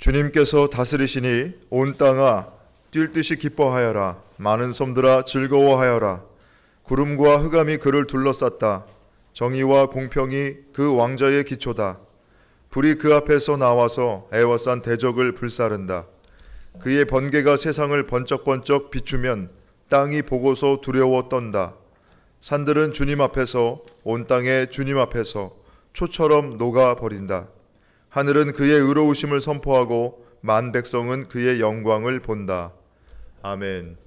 주님께서 다스리시니 온 땅아 뛸 듯이 기뻐하여라. 많은 섬들아 즐거워하여라. 구름과 흑암이 그를 둘러쌌다. 정의와 공평이 그 왕좌의 기초다. 불이 그 앞에서 나와서 애워싼 대적을 불사른다. 그의 번개가 세상을 번쩍번쩍 비추면 땅이 보고서 두려워 떤다. 산들은 주님 앞에서, 온 땅에 주님 앞에서 초처럼 녹아버린다. 하늘은 그의 의로우심을 선포하고 만 백성은 그의 영광을 본다. 아멘.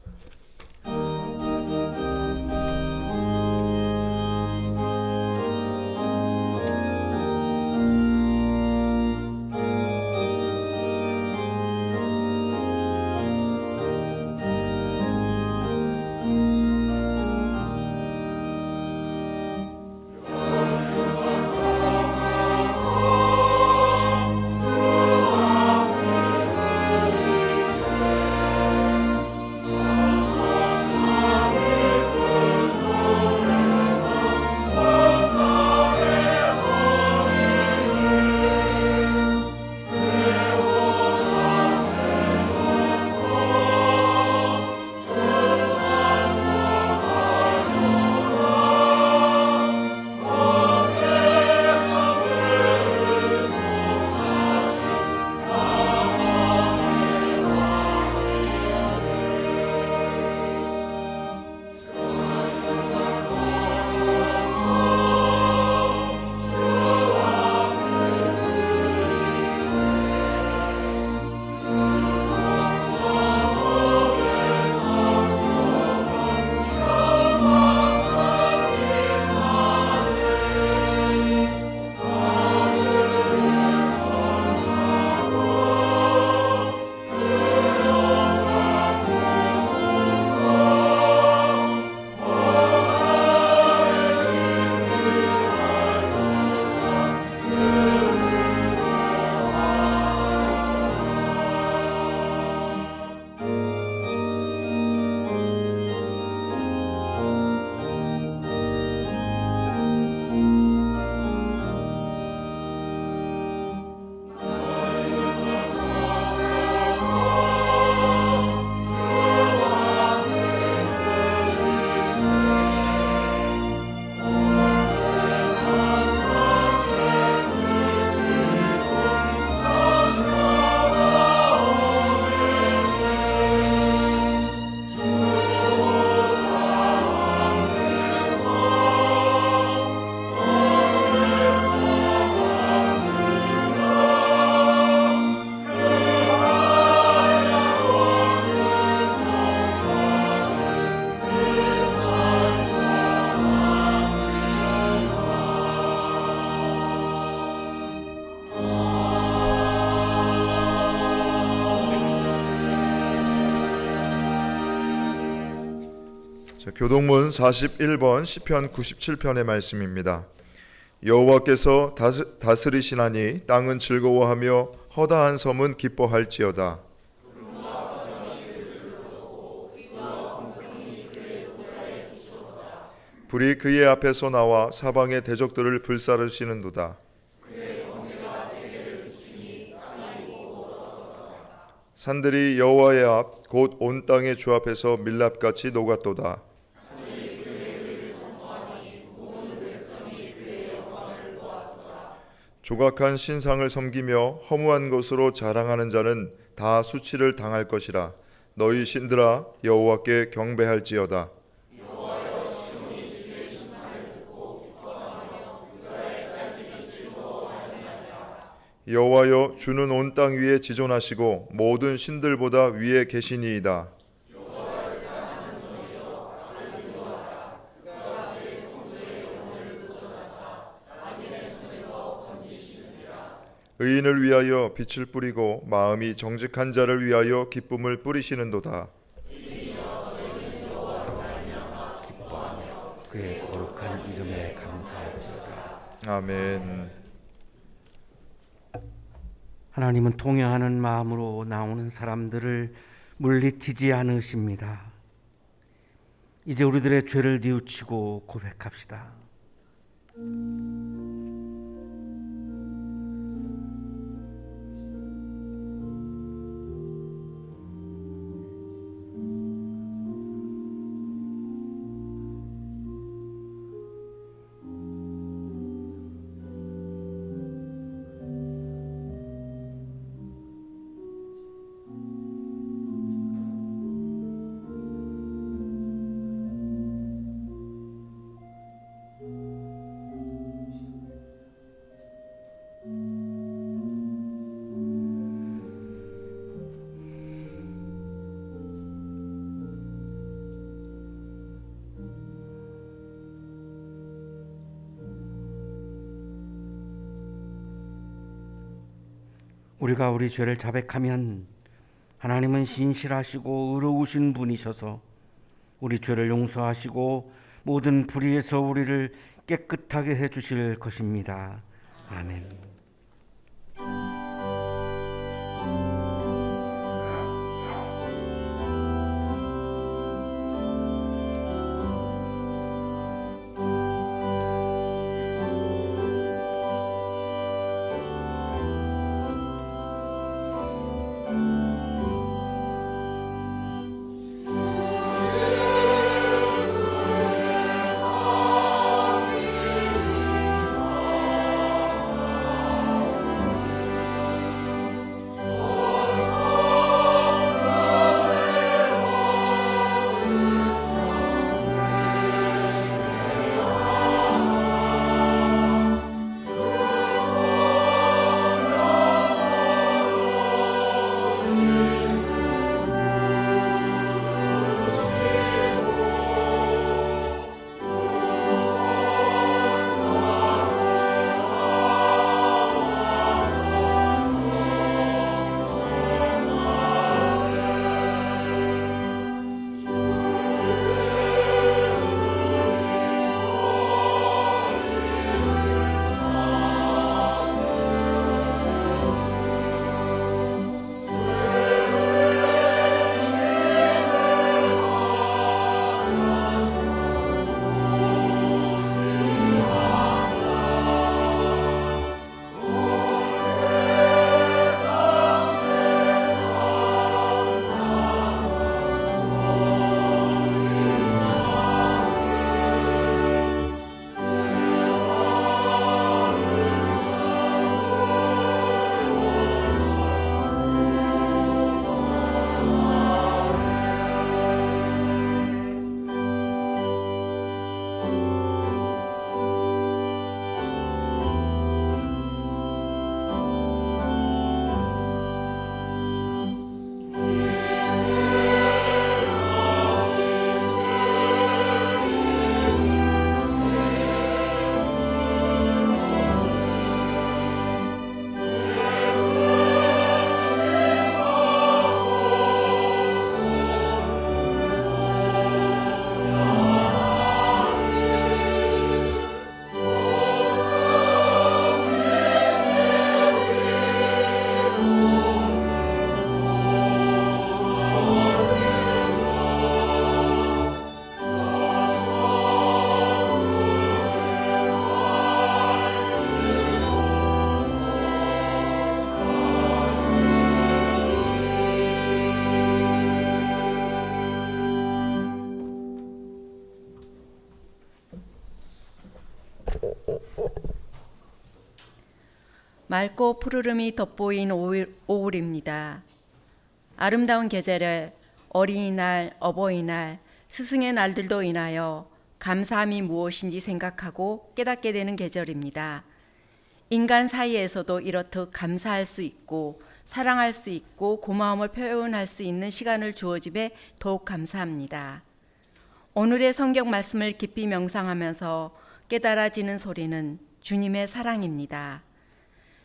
교동문 41번 시편 97편의 말씀입니다. 여호와께서 다스리시나니 땅은 즐거워하며 허다한 섬은 기뻐할지어다. 불이 그의 앞에서 나와 사방의 대적들을 불사르시는도다. 산들이 여호와의 앞 곧 온 땅의 주 앞에서 밀랍같이 녹았도다. 조각한 신상을 섬기며 허무한 것으로 자랑하는 자는 다 수치를 당할 것이라. 너희 신들아 여호와께 경배할지어다. 여호와여 주는 온 땅 위에 지존하시고 모든 신들보다 위에 계시니이다. 의인을 위하여 빛을 뿌리고 마음이 정직한 자를 위하여 기쁨을 뿌리시는도다. 기뻐하며 그의 거룩한 이름에 감사할지어다. 아멘. 하나님은 통회하는 마음으로 나오는 사람들을 물리치지 않으십니다. 이제 우리들의 죄를 뉘우치고 고백합시다. 우리가 우리 죄를 자백하면 하나님은 신실하시고 의로우신 분이셔서 우리 죄를 용서하시고 모든 불의에서 우리를 깨끗하게 해주실 것입니다. 아멘. 맑고 푸르름이 돋보인 오울입니다. 아름다운 계절에 어린이날, 어버이날, 스승의 날들도 인하여 감사함이 무엇인지 생각하고 깨닫게 되는 계절입니다. 인간 사이에서도 이렇듯 감사할 수 있고 사랑할 수 있고 고마움을 표현할 수 있는 시간을 주어짐에 더욱 감사합니다. 오늘의 성경 말씀을 깊이 명상하면서 깨달아지는 소리는 주님의 사랑입니다.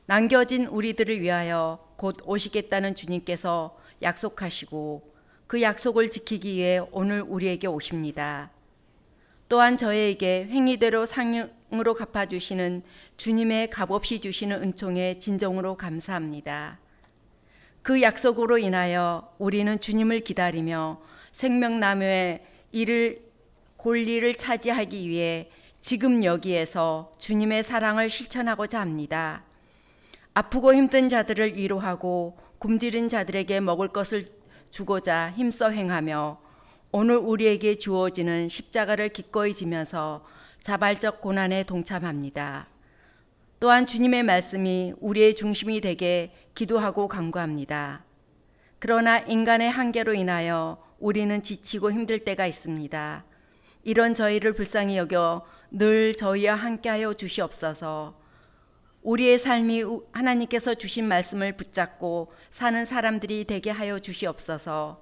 남겨진 우리들을 위하여 곧 오시겠다는 주님께서 약속하시고 그 약속을 지키기 위해 오늘 우리에게 오십니다. 또한 저에게 횡의대로 상응으로 갚아주시는 주님의 값없이 주시는 은총에 진정으로 감사합니다. 그 약속으로 인하여 우리는 주님을 기다리며 생명나무의 권리를 차지하기 위해 지금 여기에서 주님의 사랑을 실천하고자 합니다. 아프고 힘든 자들을 위로하고 굶주린 자들에게 먹을 것을 주고자 힘써 행하며 오늘 우리에게 주어지는 십자가를 기꺼이 지면서 자발적 고난에 동참합니다. 또한 주님의 말씀이 우리의 중심이 되게 기도하고 간구합니다. 그러나 인간의 한계로 인하여 우리는 지치고 힘들 때가 있습니다. 이런 저희를 불쌍히 여겨 늘 저희와 함께하여 주시옵소서. 우리의 삶이 하나님께서 주신 말씀을 붙잡고 사는 사람들이 되게 하여 주시옵소서.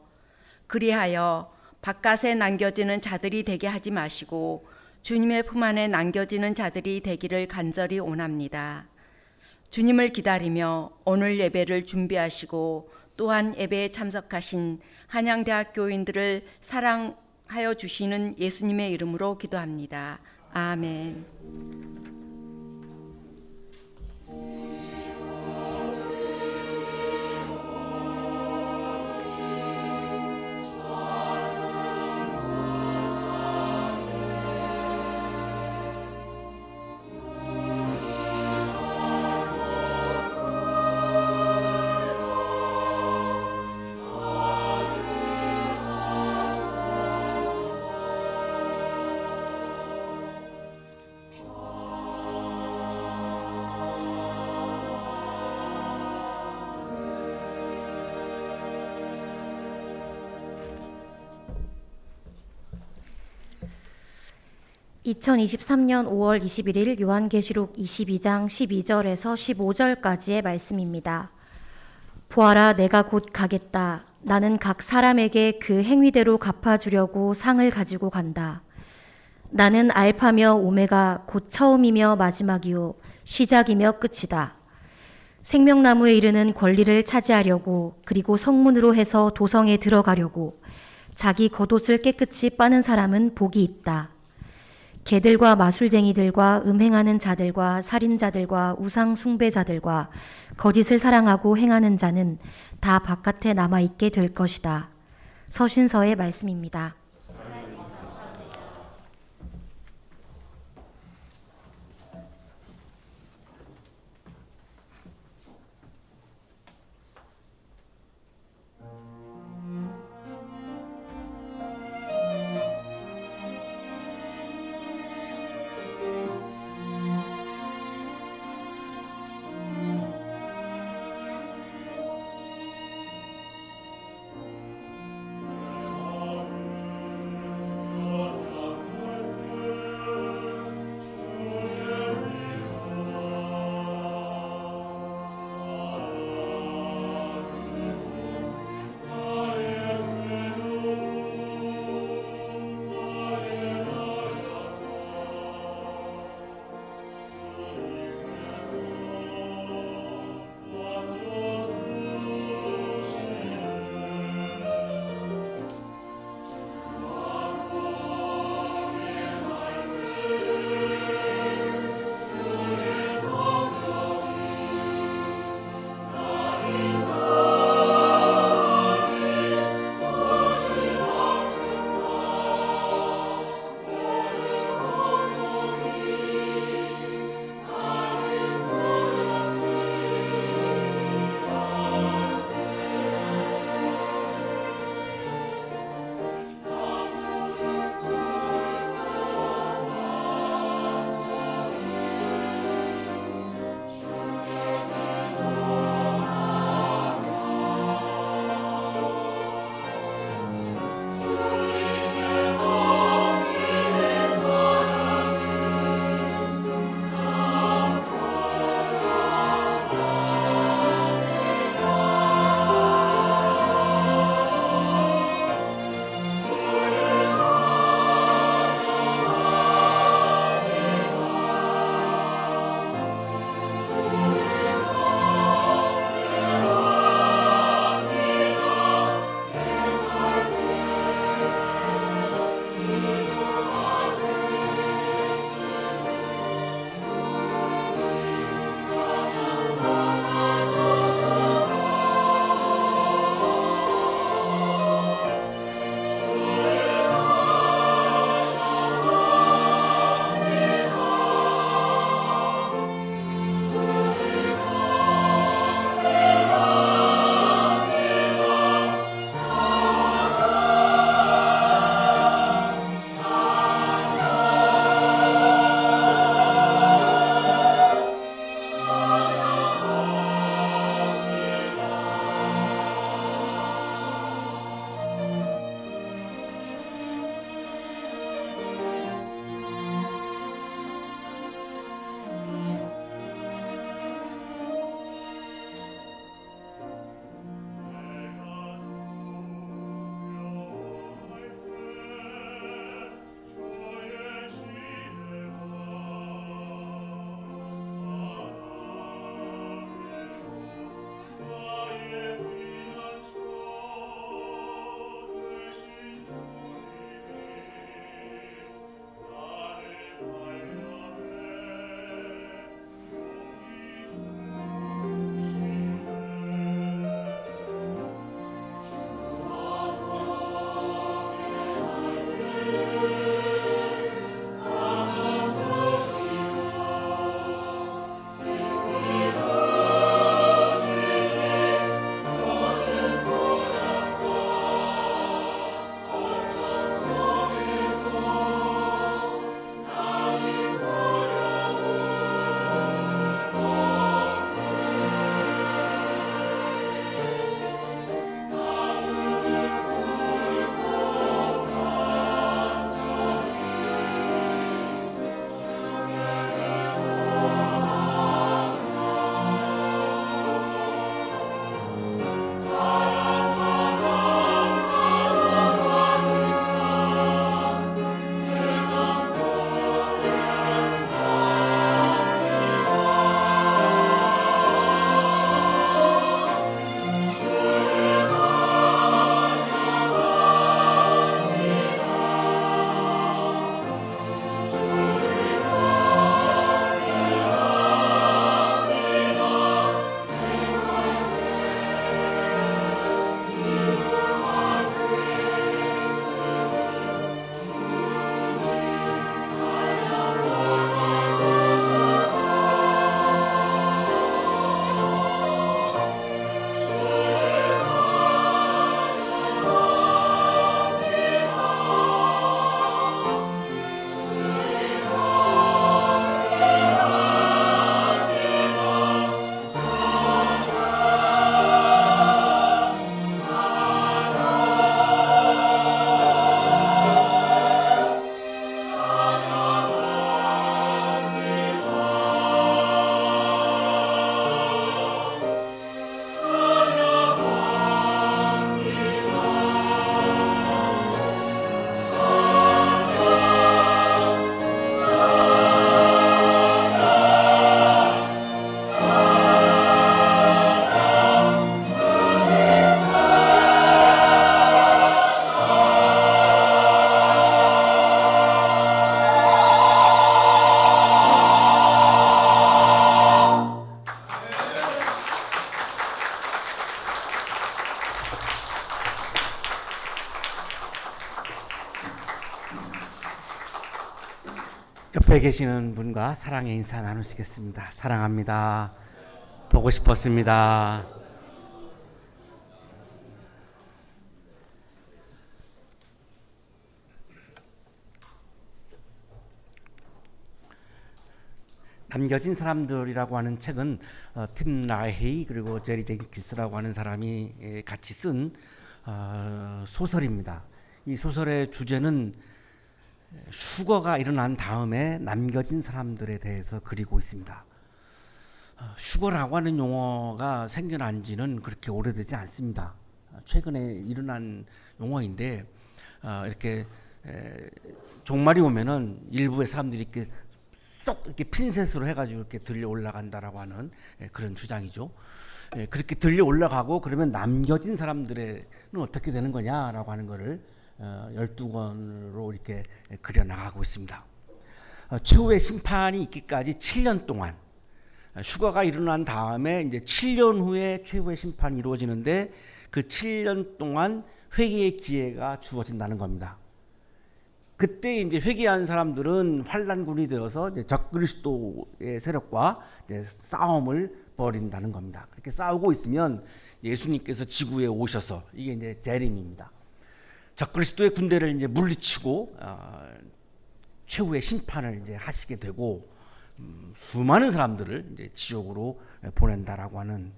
그리하여 바깥에 남겨지는 자들이 되게 하지 마시고 주님의 품 안에 남겨지는 자들이 되기를 간절히 원합니다. 주님을 기다리며 오늘 예배를 준비하시고 또한 예배에 참석하신 한양대학교인들을 사랑하여 주시는 예수님의 이름으로 기도합니다. 아멘. (2023년 5월 21일) 요한계시록 22장 12절에서 15절까지의 말씀입니다. 보아라, 내가 곧 가겠다. 나는 각 사람에게 그 행위대로 갚아주려고 상을 가지고 간다. 나는 알파며 오메가 곧 처음이며 마지막이요 시작이며 끝이다. 생명나무에 이르는 권리를 차지하려고, 그리고 성문으로 해서 도성에 들어가려고 자기 겉옷을 깨끗이 빠는 사람은 복이 있다. 개들과 마술쟁이들과 음행하는 자들과 살인자들과 우상 숭배자들과 거짓을 사랑하고 행하는 자는 다 바깥에 남아있게 될 것이다. 서신서의 말씀입니다. 옆에 계시는 분과 사랑의 인사 나누시겠습니다. 사랑합니다. 보고 싶었습니다. 남겨진 사람들이라고 하는 책은 팀 라헤이 그리고 제리 젠킨스라고 하는 사람이 같이 쓴 소설입니다. 이 소설의 주제는 휴거가 일어난 다음에 남겨진 사람들에 대해서 그리고 있습니다. 휴거라고 하는 용어가 생겨난 지는 그렇게 오래되지 않습니다. 최근에 일어난 용어인데 이렇게 종말이 오면은 일부의 사람들이 이렇게 쏙 이렇게 핀셋으로 해가지고 이렇게 들려 올라간다라고 하는 그런 주장이죠. 그렇게 들려 올라가고 그러면 남겨진 사람들은 어떻게 되는 거냐라고 하는 것을 12권으로 이렇게 그려 나가고 있습니다. 최후의 심판이 있기까지 7년 동안 휴가가 일어난 다음에 이제 7년 후에 최후의 심판이 이루어지는데 그 7년 동안 회개의 기회가 주어진다는 겁니다. 그때 이제 회개한 사람들은 환란군이 되어서 이제 적그리스도의 세력과 이제 싸움을 벌인다는 겁니다. 그렇게 싸우고 있으면 예수님께서 지구에 오셔서 이게 이제 재림입니다. 적그리스도의 군대를 이제 물리치고 최후의 심판을 이제 하시게 되고 수많은 사람들을 이제 지옥으로 보낸다라고 하는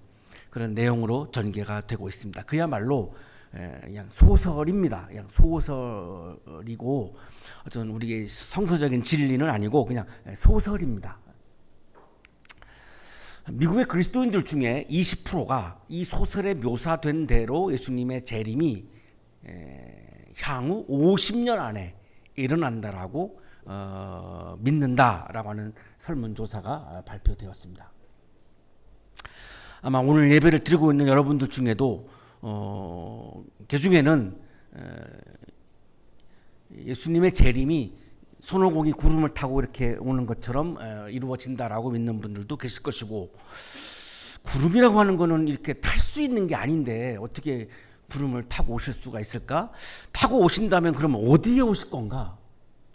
그런 내용으로 전개가 되고 있습니다. 그야말로 그냥 소설입니다. 그냥 소설이고 어떤 우리의 성서적인 진리는 아니고 그냥 소설입니다. 미국의 그리스도인들 중에 20%가 이 소설에 묘사된 대로 예수님의 재림이 향후 50년 안에 일어난다라고 믿는다라고 하는 설문조사가 발표되었습니다. 아마 오늘 예배를 드리고 있는 여러분들 중에도 그 중에는 예수님의 재림이 손오공이 구름을 타고 이렇게 오는 것처럼 이루어진다라고 믿는 분들도 계실 것이고, 구름이라고 하는 거는 이렇게 탈 수 있는 게 아닌데 어떻게 구름을 타고 오실 수가 있을까? 타고 오신다면 그러면 어디에 오실 건가?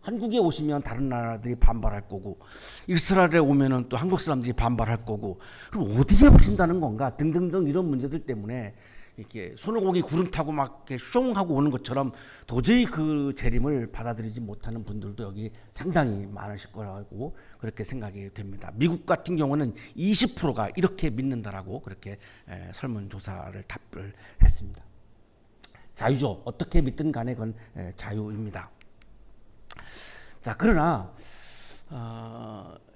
한국에 오시면 다른 나라들이 반발할 거고, 이스라엘에 오면은 또 한국 사람들이 반발할 거고, 그럼 어디에 오신다는 건가? 등등등 이런 문제들 때문에 이렇게 손오공이 구름 타고 막 이렇게 숑 하고 오는 것처럼 도저히 그 재림을 받아들이지 못하는 분들도 여기 상당히 많으실 거라고 그렇게 생각이 됩니다. 미국 같은 경우는 20%가 이렇게 믿는다라고 그렇게 설문조사를 답을 했습니다. 자유죠. 어떻게 믿든 간에 그건 자유입니다. 자, 그러나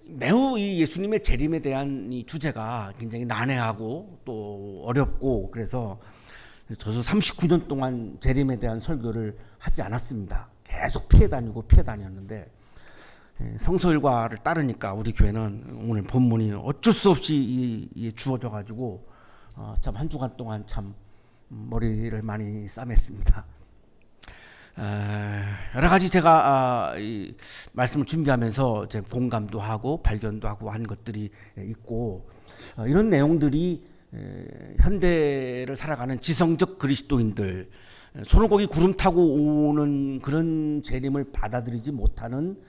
매우 이 예수님의 재림에 대한 이 주제가 굉장히 난해하고 또 어렵고, 그래서 저도 39년 동안 재림에 대한 설교를 하지 않았습니다. 계속 피해 다녔는데 성서 일과를 따르니까 우리 교회는 오늘 본문이 어쩔 수 없이 주어져 가지고 참 한 주간 동안 참 머리를 많이 싸맸습니다. 여러 가지 제가 이 말씀을 준비하면서 제 공감도 하고 발견도 하고 한 것들이 있고, 이런 내용들이 현대를 살아가는 지성적 그리스도인들, 손오공이 구름 타고 오는 그런 재림을 받아들이지 못하는,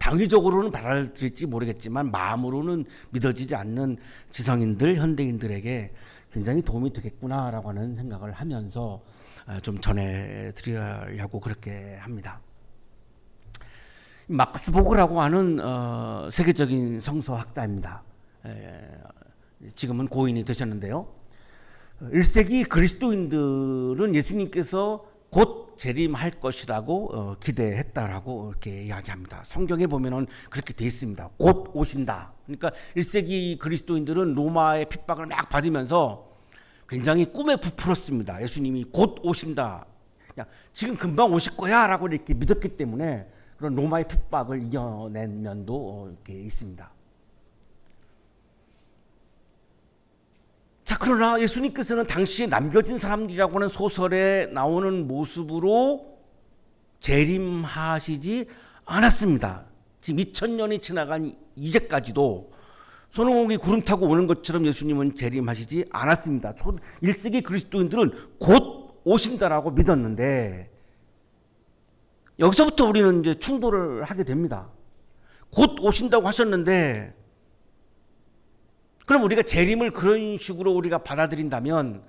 당위적으로는 받아들일지 모르겠지만 마음으로는 믿어지지 않는 지성인들, 현대인들에게 굉장히 도움이 되겠구나라고 하는 생각을 하면서 좀 전해드리려고 그렇게 합니다. 마크스 보그라고 하는 세계적인 성서학자입니다. 지금은 고인이 되셨는데요. 1세기 그리스도인들은 예수님께서 곧 재림할 것이라고 기대했다라고 이렇게 이야기합니다. 성경에 보면은 그렇게 돼 있습니다. 곧 오신다. 그러니까 1세기 그리스도인들은 로마의 핍박을 막 받으면서 굉장히 꿈에 부풀었습니다. 예수님이 곧 오신다. 지금 금방 오실 거야 라고 이렇게 믿었기 때문에 그런 로마의 핍박을 이겨낸 면도 이렇게 있습니다. 자, 그러나 예수님께서는 당시에 남겨진 사람들이라고 하는 소설에 나오는 모습으로 재림하시지 않았습니다. 지금 2000년이 지나간 이제까지도 손오공이 구름 타고 오는 것처럼 예수님은 재림하시지 않았습니다. 1세기 그리스도인들은 곧 오신다라고 믿었는데, 여기서부터 우리는 이제 충돌을 하게 됩니다. 곧 오신다고 하셨는데, 그럼 우리가 재림을 그런 식으로 우리가 받아들인다면,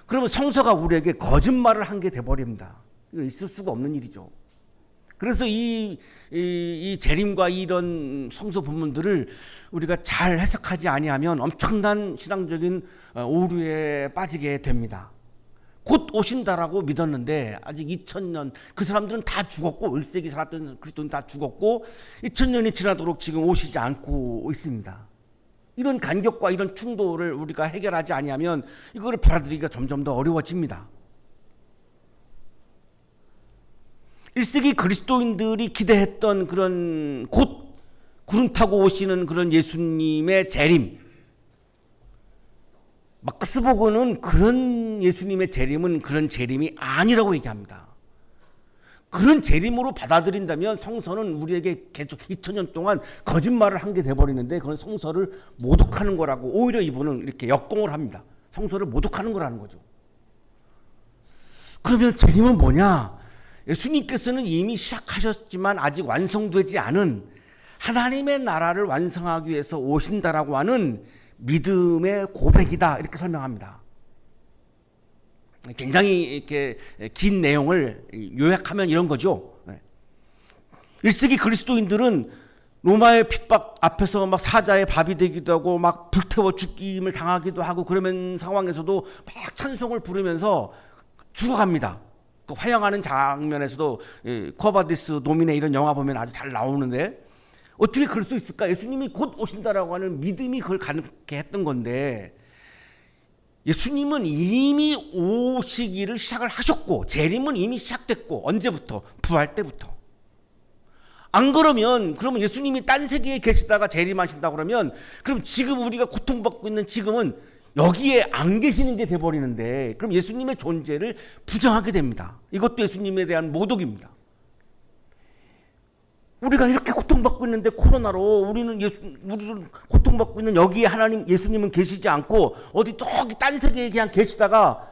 그러면 성서가 우리에게 거짓말을 한 게 돼버립니다. 이건 있을 수가 없는 일이죠. 그래서 이 재림과 이런 성서 본문들을 우리가 잘 해석하지 아니하면 엄청난 신앙적인 오류에 빠지게 됩니다. 곧 오신다라고 믿었는데 아직 2000년, 그 사람들은 다 죽었고, 1세기 살았던 그리스도는 다 죽었고 2000년이 지나도록 지금 오시지 않고 있습니다. 이런 간격과 이런 충돌을 우리가 해결하지 아니하면 이거를 받아들이기가 점점 더 어려워집니다. 1세기 그리스도인들이 기대했던 그런 곧 구름 타고 오시는 그런 예수님의 재림, 마가스복음은 그런 예수님의 재림은 그런 재림이 아니라고 얘기합니다. 그런 재림으로 받아들인다면 성서는 우리에게 계속 2000년 동안 거짓말을 한 게 돼버리는데, 그건 성서를 모독하는 거라고 오히려 이분은 이렇게 역공을 합니다. 성서를 모독하는 거라는 거죠. 그러면 재림은 뭐냐? 예수님께서는 이미 시작하셨지만 아직 완성되지 않은 하나님의 나라를 완성하기 위해서 오신다라고 하는 믿음의 고백이다, 이렇게 설명합니다. 굉장히 이렇게 긴 내용을 요약하면 이런 거죠. 1세기 그리스도인들은 로마의 핍박 앞에서 막 사자의 밥이 되기도 하고 막 불태워 죽임을 당하기도 하고 그러면 상황에서도 막 찬송을 부르면서 죽어갑니다. 그 화형하는 장면에서도 코바디스 노미네 이런 영화 보면 아주 잘 나오는데, 어떻게 그럴 수 있을까? 예수님이 곧 오신다라고 하는 믿음이 그걸 가능하게 했던 건데, 예수님은 이미 오시기를 시작을 하셨고 재림은 이미 시작됐고, 언제부터? 부활 때부터. 안 그러면 예수님이 딴 세계에 계시다가 재림하신다 그러면, 그럼 지금 우리가 고통받고 있는 지금은 여기에 안 계시는 게 돼버리는데, 그럼 예수님의 존재를 부정하게 됩니다. 이것도 예수님에 대한 모독입니다. 우리가 이렇게 고통받고 있는데 코로나로 우리는 고통받고 있는 여기에 하나님 예수님은 계시지 않고 어디 저기 딴 세계에 그냥 계시다가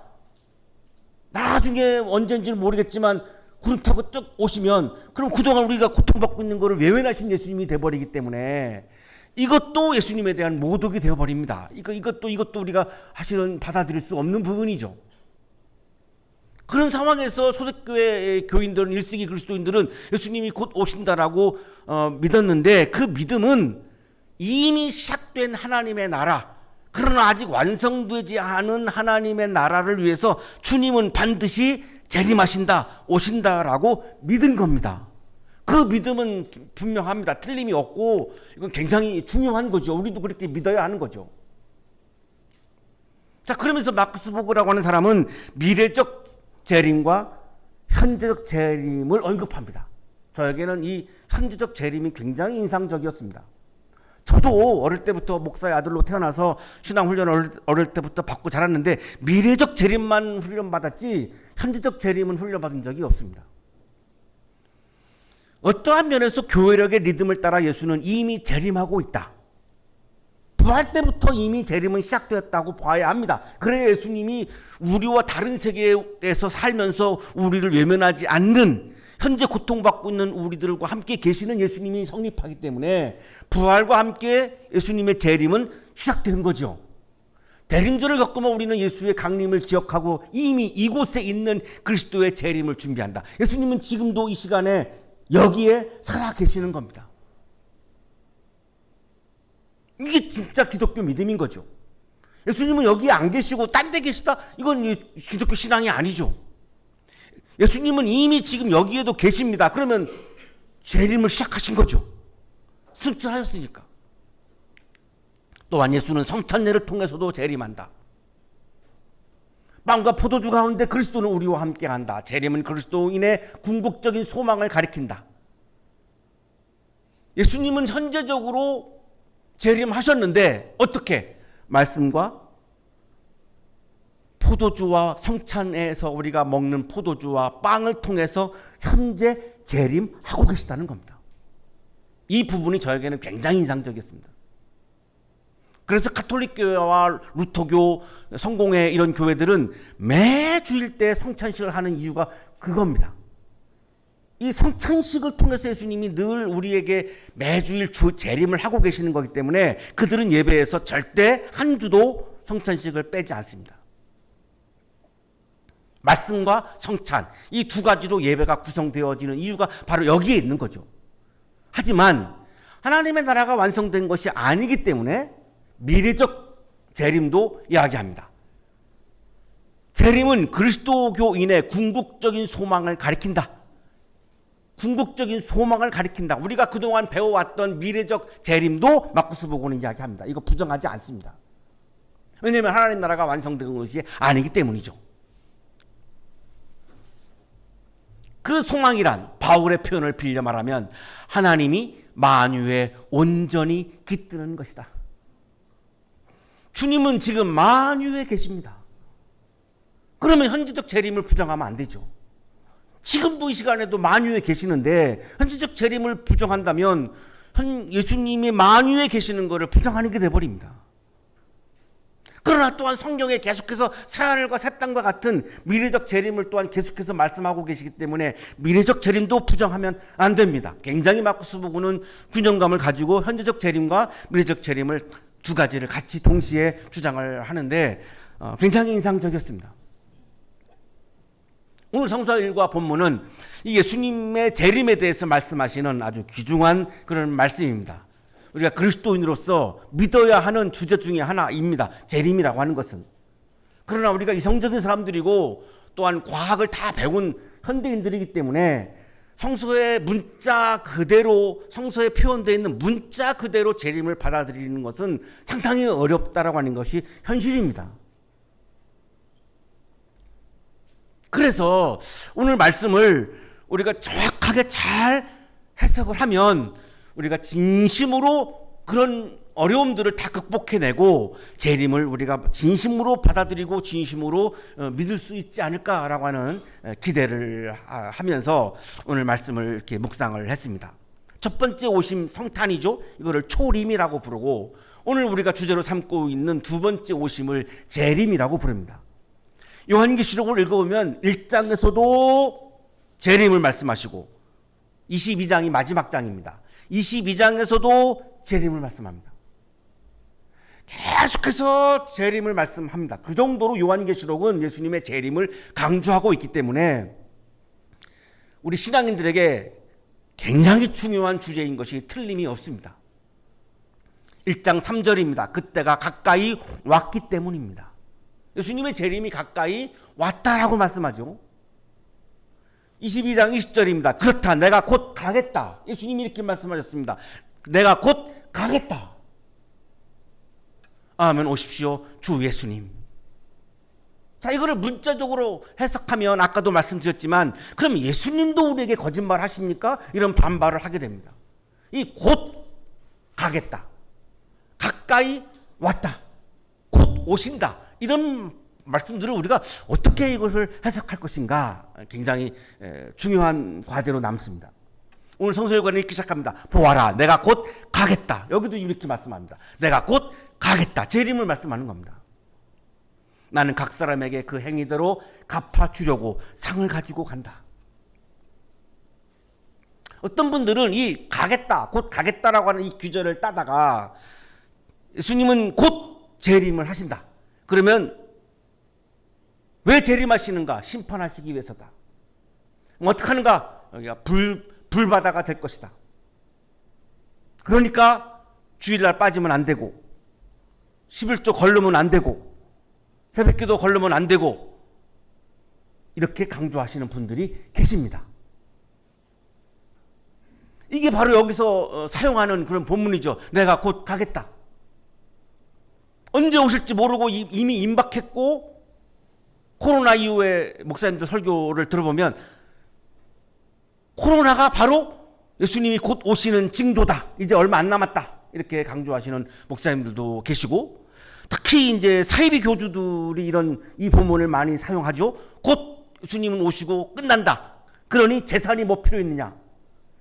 나중에 언제인지는 모르겠지만 구름 타고 쭉 오시면, 그럼 그동안 우리가 고통받고 있는 거를 외면하신 예수님이 돼버리기 때문에 이것도 예수님에 대한 모독이 되어버립니다. 이것도 우리가 사실은 받아들일 수 없는 부분이죠. 그런 상황에서 초대교회 교인들은, 1세기 그리스도인들은 예수님이 곧 오신다라고 믿었는데, 그 믿음은 이미 시작된 하나님의 나라, 그러나 아직 완성되지 않은 하나님의 나라를 위해서 주님은 반드시 재림하신다, 오신다라고 믿은 겁니다. 그 믿음은 분명합니다. 틀림이 없고 이건 굉장히 중요한 거죠. 우리도 그렇게 믿어야 하는 거죠. 자, 그러면서 마가스복음이라고 하는 사람은 미래적 재림과 현재적 재림을 언급합니다. 저에게는 이 현재적 재림이 굉장히 인상적이었습니다. 저도 어릴 때부터 목사의 아들로 태어나서 신앙훈련을 어릴 때부터 받고 자랐는데, 미래적 재림만 훈련받았지 현재적 재림은 훈련받은 적이 없습니다. 어떠한 면에서 교회력의 리듬을 따라 예수는 이미 재림하고 있다. 부활 때부터 이미 재림은 시작되었다고 봐야 합니다. 그래야 예수님이 우리와 다른 세계에서 살면서 우리를 외면하지 않는, 현재 고통받고 있는 우리들과 함께 계시는 예수님이 성립하기 때문에 부활과 함께 예수님의 재림은 시작된 거죠. 대림절을 겪으면 우리는 예수의 강림을 기억하고 이미 이곳에 있는 그리스도의 재림을 준비한다. 예수님은 지금도 이 시간에 여기에 살아 계시는 겁니다. 이게 진짜 기독교 믿음인 거죠. 예수님은 여기에 안 계시고 딴 데 계시다? 이건 기독교 신앙이 아니죠. 예수님은 이미 지금 여기에도 계십니다. 그러면 재림을 시작하신 거죠. 승천하였으니까. 또한 예수는 성찬례를 통해서도 재림한다. 빵과 포도주 가운데 그리스도는 우리와 함께한다. 재림은 그리스도인의 궁극적인 소망을 가리킨다. 예수님은 현재적으로 재림하셨는데 어떻게? 말씀과 포도주와 성찬에서 우리가 먹는 포도주와 빵을 통해서 현재 재림하고 계시다는 겁니다. 이 부분이 저에게는 굉장히 인상적이었습니다. 그래서 가톨릭 교회와 루터교, 성공회 이런 교회들은 매 주일 때 성찬식을 하는 이유가 그겁니다. 이 성찬식을 통해서 예수님이 늘 우리에게 매주일 재림을 하고 계시는 거기 때문에 그들은 예배에서 절대 한 주도 성찬식을 빼지 않습니다. 말씀과 성찬, 이 두 가지로 예배가 구성되어지는 이유가 바로 여기에 있는 거죠. 하지만 하나님의 나라가 완성된 것이 아니기 때문에 미래적 재림도 이야기합니다. 재림은 그리스도교인의 궁극적인 소망을 가리킨다. 궁극적인 소망을 가리킨다. 우리가 그동안 배워왔던 미래적 재림도 마쿠스복음은 이야기합니다. 이거 부정하지 않습니다. 왜냐하면 하나님 나라가 완성된 것이 아니기 때문이죠. 그 소망이란 바울의 표현을 빌려 말하면 하나님이 만유에 온전히 깃드는 것이다. 주님은 지금 만유에 계십니다. 그러면 현재적 재림을 부정하면 안 되죠. 지금도 이 시간에도 만유에 계시는데 현재적 재림을 부정한다면 예수님이 만유에 계시는 것을 부정하는 게 돼버립니다. 그러나 또한 성경에 계속해서 새하늘과 새 땅과 같은 미래적 재림을 또한 계속해서 말씀하고 계시기 때문에 미래적 재림도 부정하면 안 됩니다. 굉장히 마쿠스복음은 균형감을 가지고 현재적 재림과 미래적 재림을 두 가지를 같이 동시에 주장을 하는데 굉장히 인상적이었습니다. 오늘 성서일과 본문은 이 예수님의 재림에 대해서 말씀하시는 아주 귀중한 그런 말씀입니다. 우리가 그리스도인으로서 믿어야 하는 주제 중에 하나입니다. 재림이라고 하는 것은. 그러나 우리가 이성적인 사람들이고 또한 과학을 다 배운 현대인들이기 때문에 성서의 문자 그대로, 성서에 표현되어 있는 문자 그대로 재림을 받아들이는 것은 상당히 어렵다라고 하는 것이 현실입니다. 그래서 오늘 말씀을 우리가 정확하게 잘 해석을 하면 우리가 진심으로 그런 어려움들을 다 극복해내고 재림을 우리가 진심으로 받아들이고 진심으로 믿을 수 있지 않을까라고 하는 기대를 하면서 오늘 말씀을 이렇게 묵상을 했습니다. 첫 번째 오심 성탄이죠. 이거를 초림이라고 부르고 오늘 우리가 주제로 삼고 있는 두 번째 오심을 재림이라고 부릅니다. 요한계시록을 읽어보면 1장에서도 재림을 말씀하시고 22장이 마지막 장입니다. 22장에서도 재림을 말씀합니다. 계속해서 재림을 말씀합니다. 그 정도로 요한계시록은 예수님의 재림을 강조하고 있기 때문에 우리 신앙인들에게 굉장히 중요한 주제인 것이 틀림이 없습니다. 1장 3절입니다. 그때가 가까이 왔기 때문입니다. 예수님의 재림이 가까이 왔다라고 말씀하죠. 22장 20절입니다. 그렇다. 내가 곧 가겠다. 예수님이 이렇게 말씀하셨습니다. 내가 곧 가겠다. 아멘 오십시오. 주 예수님. 자, 이거를 문자적으로 해석하면 아까도 말씀드렸지만 그럼 예수님도 우리에게 거짓말 하십니까? 이런 반발을 하게 됩니다. 이 곧 가겠다. 가까이 왔다. 곧 오신다. 이런 말씀들을 우리가 어떻게 이것을 해석할 것인가 굉장히 중요한 과제로 남습니다. 오늘 성서일관을 읽기 시작합니다. 보아라 내가 곧 가겠다. 여기도 이렇게 말씀합니다. 내가 곧 가겠다. 재림을 말씀하는 겁니다. 나는 각 사람에게 그 행위대로 갚아주려고 상을 가지고 간다. 어떤 분들은 이 가겠다 곧 가겠다라고 하는 이 규절을 따다가 예수님은 곧 재림을 하신다. 그러면 왜 재림하시는가? 심판하시기 위해서다. 어떻게 하는가? 여기가 불바다가 될 것이다. 그러니까 주일날 빠지면 안 되고 11조 걸르면 안 되고 새벽기도 걸르면 안 되고 이렇게 강조하시는 분들이 계십니다. 이게 바로 여기서 사용하는 그런 본문이죠. 내가 곧 가겠다. 언제 오실지 모르고 이미 임박했고 코로나 이후에 목사님들 설교를 들어보면 코로나가 바로 예수님이 곧 오시는 징조다. 이제 얼마 안 남았다. 이렇게 강조하시는 목사님들도 계시고 특히 이제 사이비 교주들이 이 본문을 많이 사용하죠. 곧 예수님은 오시고 끝난다. 그러니 재산이 뭐 필요 있느냐?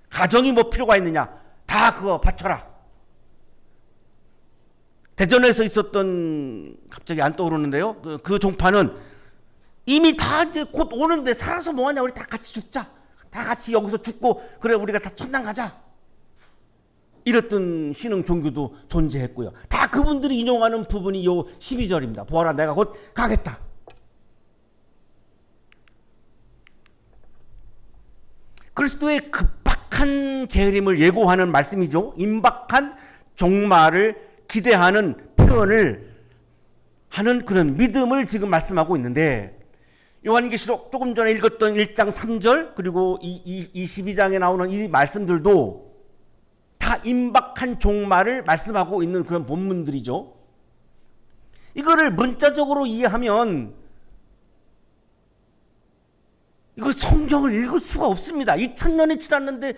가정이 뭐 필요가 있느냐? 다 그거 바쳐라. 대전에서 있었던 갑자기 안 떠오르는데요. 그 종파는 이미 다 이제 곧 오는데 살아서 뭐하냐? 우리 다 같이 죽자. 다 같이 여기서 죽고 그래 우리가 다 천당 가자. 이랬던 신흥 종교도 존재했고요. 다 그분들이 인용하는 부분이 요 12절입니다. 보아라 내가 곧 가겠다. 그리스도의 급박한 재림을 예고하는 말씀이죠. 임박한 종말을 기대하는 표현을 하는 그런 믿음을 지금 말씀하고 있는데, 요한계시록 조금 전에 읽었던 1장 3절 그리고 22장에 나오는 이 말씀들도 다 임박한 종말을 말씀하고 있는 그런 본문들이죠. 이거를 문자적으로 이해하면 이거 성경을 읽을 수가 없습니다. 2000년이 지났는데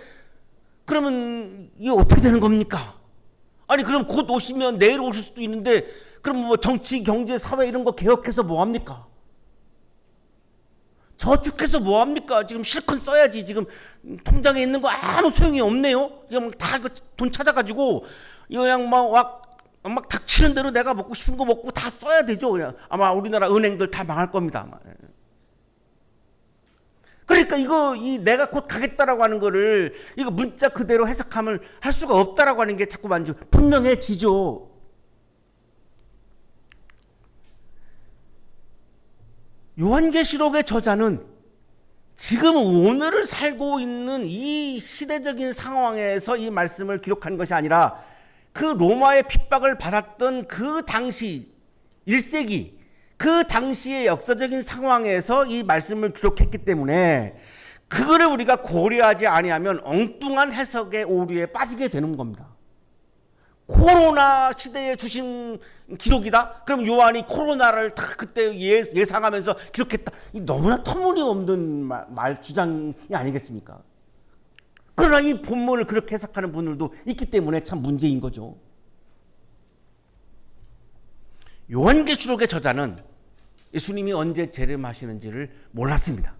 그러면 이게 어떻게 되는 겁니까? 아니 그럼 곧 오시면 내일 오실 수도 있는데 그럼 뭐 정치, 경제, 사회 이런 거 개혁해서 뭐 합니까? 저축해서 뭐 합니까? 지금 실컷 써야지. 지금 통장에 있는 거 아무 소용이 없네요. 그냥 다 돈 찾아가지고 그냥 막 닥치는 대로 내가 먹고 싶은 거 먹고 다 써야 되죠. 그냥 아마 우리나라 은행들 다 망할 겁니다. 아마. 그러니까 이 내가 곧 가겠다라고 하는 거를 이거 문자 그대로 해석하면 할 수가 없다라고 하는 게 자꾸만 좀 분명해지죠. 요한계시록의 저자는 지금 오늘을 살고 있는 이 시대적인 상황에서 이 말씀을 기록한 것이 아니라 그 로마의 핍박을 받았던 그 당시 1세기 그 당시의 역사적인 상황에서 이 말씀을 기록했기 때문에 그거를 우리가 고려하지 아니하면 엉뚱한 해석의 오류에 빠지게 되는 겁니다. 코로나 시대에 주신 기록이다? 그럼 요한이 코로나를 다 그때 예상하면서 기록했다. 너무나 터무니없는 말 주장이 아니겠습니까? 그러나 이 본문을 그렇게 해석하는 분들도 있기 때문에 참 문제인 거죠. 요한계시록의 저자는 예수님이 언제 재림하시는지를 몰랐습니다.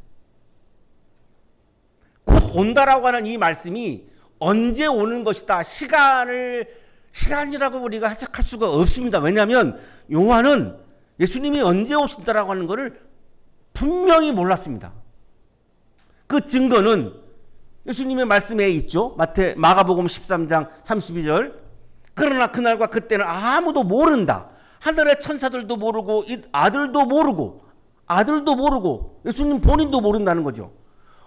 곧 온다라고 하는 이 말씀이 언제 오는 것이다. 시간이라고 우리가 해석할 수가 없습니다. 왜냐하면 요한은 예수님이 언제 오신다라고 하는 것을 분명히 몰랐습니다. 그 증거는 예수님의 말씀에 있죠. 마가복음 13장 32절. 그러나 그날과 그때는 아무도 모른다. 하늘의 천사들도 모르고 아들도 모르고 예수님 본인도 모른다는 거죠.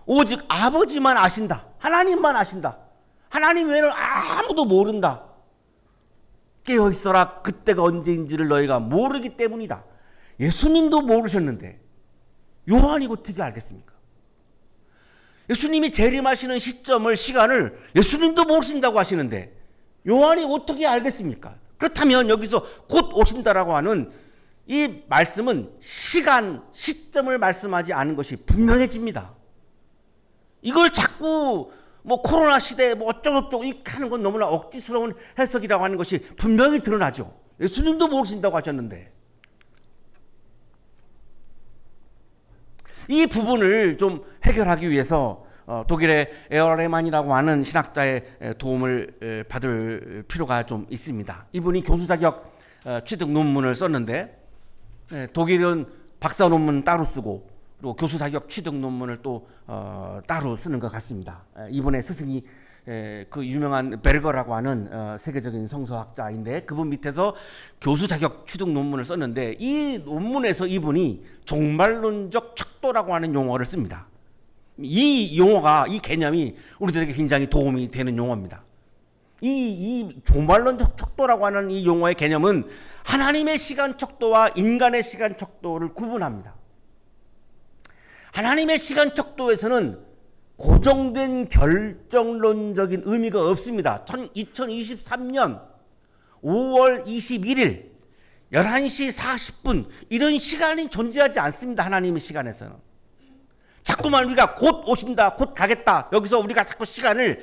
오직 아버지만 아신다. 하나님만 아신다. 하나님 외에는 아무도 모른다. 깨어있어라. 그때가 언제인지를 너희가 모르기 때문이다. 예수님도 모르셨는데 요한이 어떻게 알겠습니까? 예수님이 재림하시는 시간을 예수님도 모르신다고 하시는데 요한이 어떻게 알겠습니까? 그렇다면 여기서 곧 오신다라고 하는 이 말씀은 시점을 말씀하지 않은 것이 분명해집니다. 이걸 자꾸 코로나 시대에 어쩌고저쩌고 이렇게 하는 건 너무나 억지스러운 해석이라고 하는 것이 분명히 드러나죠. 예수님도 모르신다고 하셨는데 이 부분을 좀 해결하기 위해서 독일의 에어레만이라고 하는 신학자의 도움을 받을 필요가 좀 있습니다. 이분이 교수 자격 취득 논문을 썼는데 독일은 박사 논문 따로 쓰고 그리고 교수 자격 취득 논문을 또 따로 쓰는 것 같습니다. 이분의 스승이 그 유명한 베르거라고 하는 세계적인 성서학자인데 그분 밑에서 교수 자격 취득 논문을 썼는데 이 논문에서 이분이 종말론적 척도라고 하는 용어를 씁니다. 이 용어가 이 개념이 우리들에게 굉장히 도움이 되는 용어입니다. 이 종말론적 척도라고 하는 이 용어의 개념은 하나님의 시간 척도와 인간의 시간 척도를 구분합니다. 하나님의 시간 척도에서는 고정된 결정론적인 의미가 없습니다. 2023년 5월 21일 11시 40분 이런 시간이 존재하지 않습니다. 하나님의 시간에서는. 자꾸만 우리가 곧 오신다, 곧 가겠다. 여기서 우리가 자꾸 시간을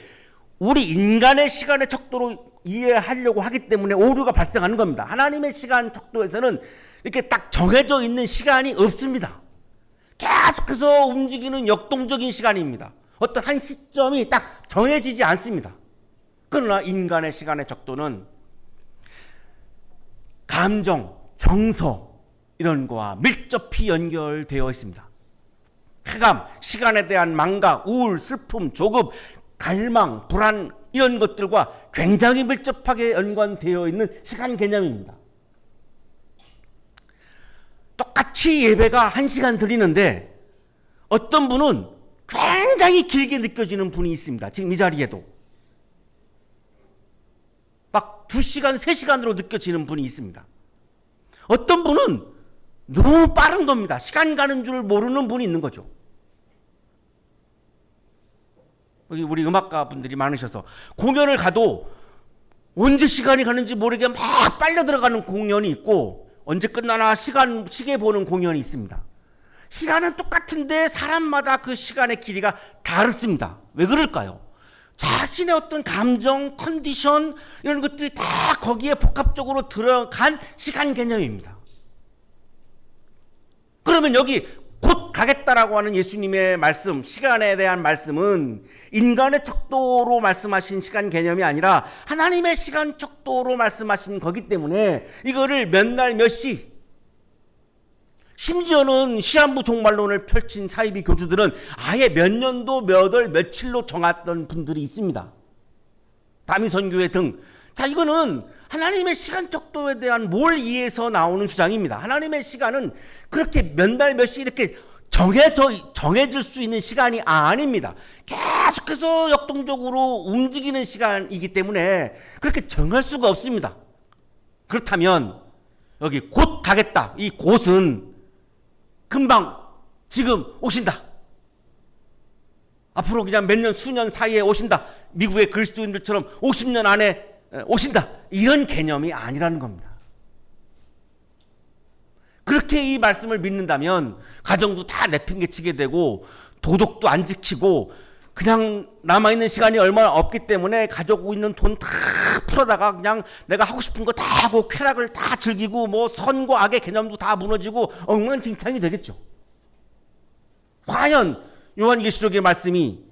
우리 인간의 시간의 척도로 이해하려고 하기 때문에 오류가 발생하는 겁니다. 하나님의 시간 척도에서는 이렇게 딱 정해져 있는 시간이 없습니다. 계속해서 움직이는 역동적인 시간입니다. 어떤 한 시점이 딱 정해지지 않습니다. 그러나 인간의 시간의 척도는 감정, 정서 이런 거와 밀접히 연결되어 있습니다. 쾌감, 시간에 대한 망각, 우울, 슬픔, 조급, 갈망, 불안 이런 것들과 굉장히 밀접하게 연관되어 있는 시간 개념입니다. 똑같이 예배가 1시간 드리는데 어떤 분은 굉장히 길게 느껴지는 분이 있습니다. 지금 이 자리에도 막 2시간, 3시간으로 느껴지는 분이 있습니다. 어떤 분은 너무 빠른 겁니다. 시간 가는 줄 모르는 분이 있는 거죠. 여기 우리 음악가 분들이 많으셔서 공연을 가도 언제 시간이 가는지 모르게 막 빨려 들어가는 공연이 있고 언제 끝나나 시계 보는 공연이 있습니다. 시간은 똑같은데 사람마다 그 시간의 길이가 다릅니다. 왜 그럴까요? 자신의 어떤 감정, 컨디션 이런 것들이 다 거기에 복합적으로 들어간 시간 개념입니다. 그러면 여기 곧 가겠다라고 하는 예수님의 말씀, 시간에 대한 말씀은 인간의 척도로 말씀하신 시간 개념이 아니라 하나님의 시간 척도로 말씀하신 거기 때문에 이거를 몇 날 몇 시, 심지어는 시한부 종말론을 펼친 사이비 교주들은 아예 몇 년도 몇 월 며칠로 정했던 분들이 있습니다. 다미선교회 등. 자, 이거는 하나님의 시간 척도에 대한 뭘 이해해서 나오는 주장입니다. 하나님의 시간은 그렇게 몇 날 몇 시 이렇게 정해질 수 있는 시간이 아닙니다. 계속해서 역동적으로 움직이는 시간이기 때문에 그렇게 정할 수가 없습니다. 그렇다면 여기 곧 가겠다. 이 곧은 금방 지금 오신다. 앞으로 그냥 몇 년, 수년 사이에 오신다. 미국의 그리스도인들처럼 50년 안에 오신다. 이런 개념이 아니라는 겁니다. 그렇게 이 말씀을 믿는다면 가정도 다 내팽개치게 되고 도덕도 안 지키고 그냥 남아있는 시간이 얼마 없기 때문에 가지고 있는 돈 다 풀어다가 그냥 내가 하고 싶은 거 다 하고 쾌락을 다 즐기고 뭐 선과 악의 개념도 다 무너지고 엉망진창이 되겠죠. 과연 요한계시록의 말씀이